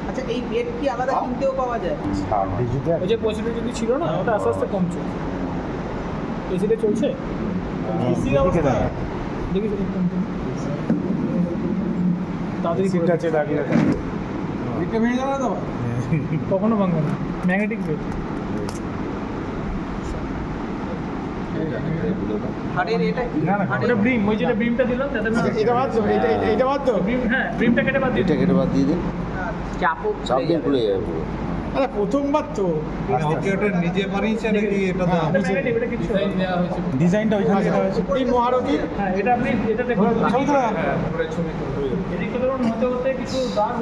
আচ্ছা এই বেড কি আলাদা কিনতেও পাওয়া যায়? ওই যে পজিটিভ যদি ছিল না ওটা আস্তে আস্তে কমছে। এসিতে চলছে এসির অবস্থা। দেখি তাড়াতাড়ি করে আছে লাগলে এটা ভেঙে যাবে না তো? কখনো ভাঙবে না, ম্যাগনেটিক বেড। হাড়ের এটা কি? না, না, ওটা ব্রিম, ওই যেটা ব্রিমটা দিলাম যাতে না এটা বাদ তো, এটা বাদ তো। ব্রিম, হ্যাঁ ব্রিমটা কেটে বাদ দিয়ে এটা দিন। কেটে বাদ দিয়ে দিন, চাপও চাপ দিয়ে খুলে যাবে পুরো। আরে প্রথমবার তো। ওকে ওটা নিজে বানিয়েছে নাকি এটা তো এটা ম্যাগনেটিক, এটা কিছু হবে না। ডিজাইনটা ওইখানে যেটা হয়েছে এই মহারথী। হ্যাঁ এটা আপনি এটা দেখুন, ছবি তোলা। এদিকে ধরুন হতে হতে কিছু দাগ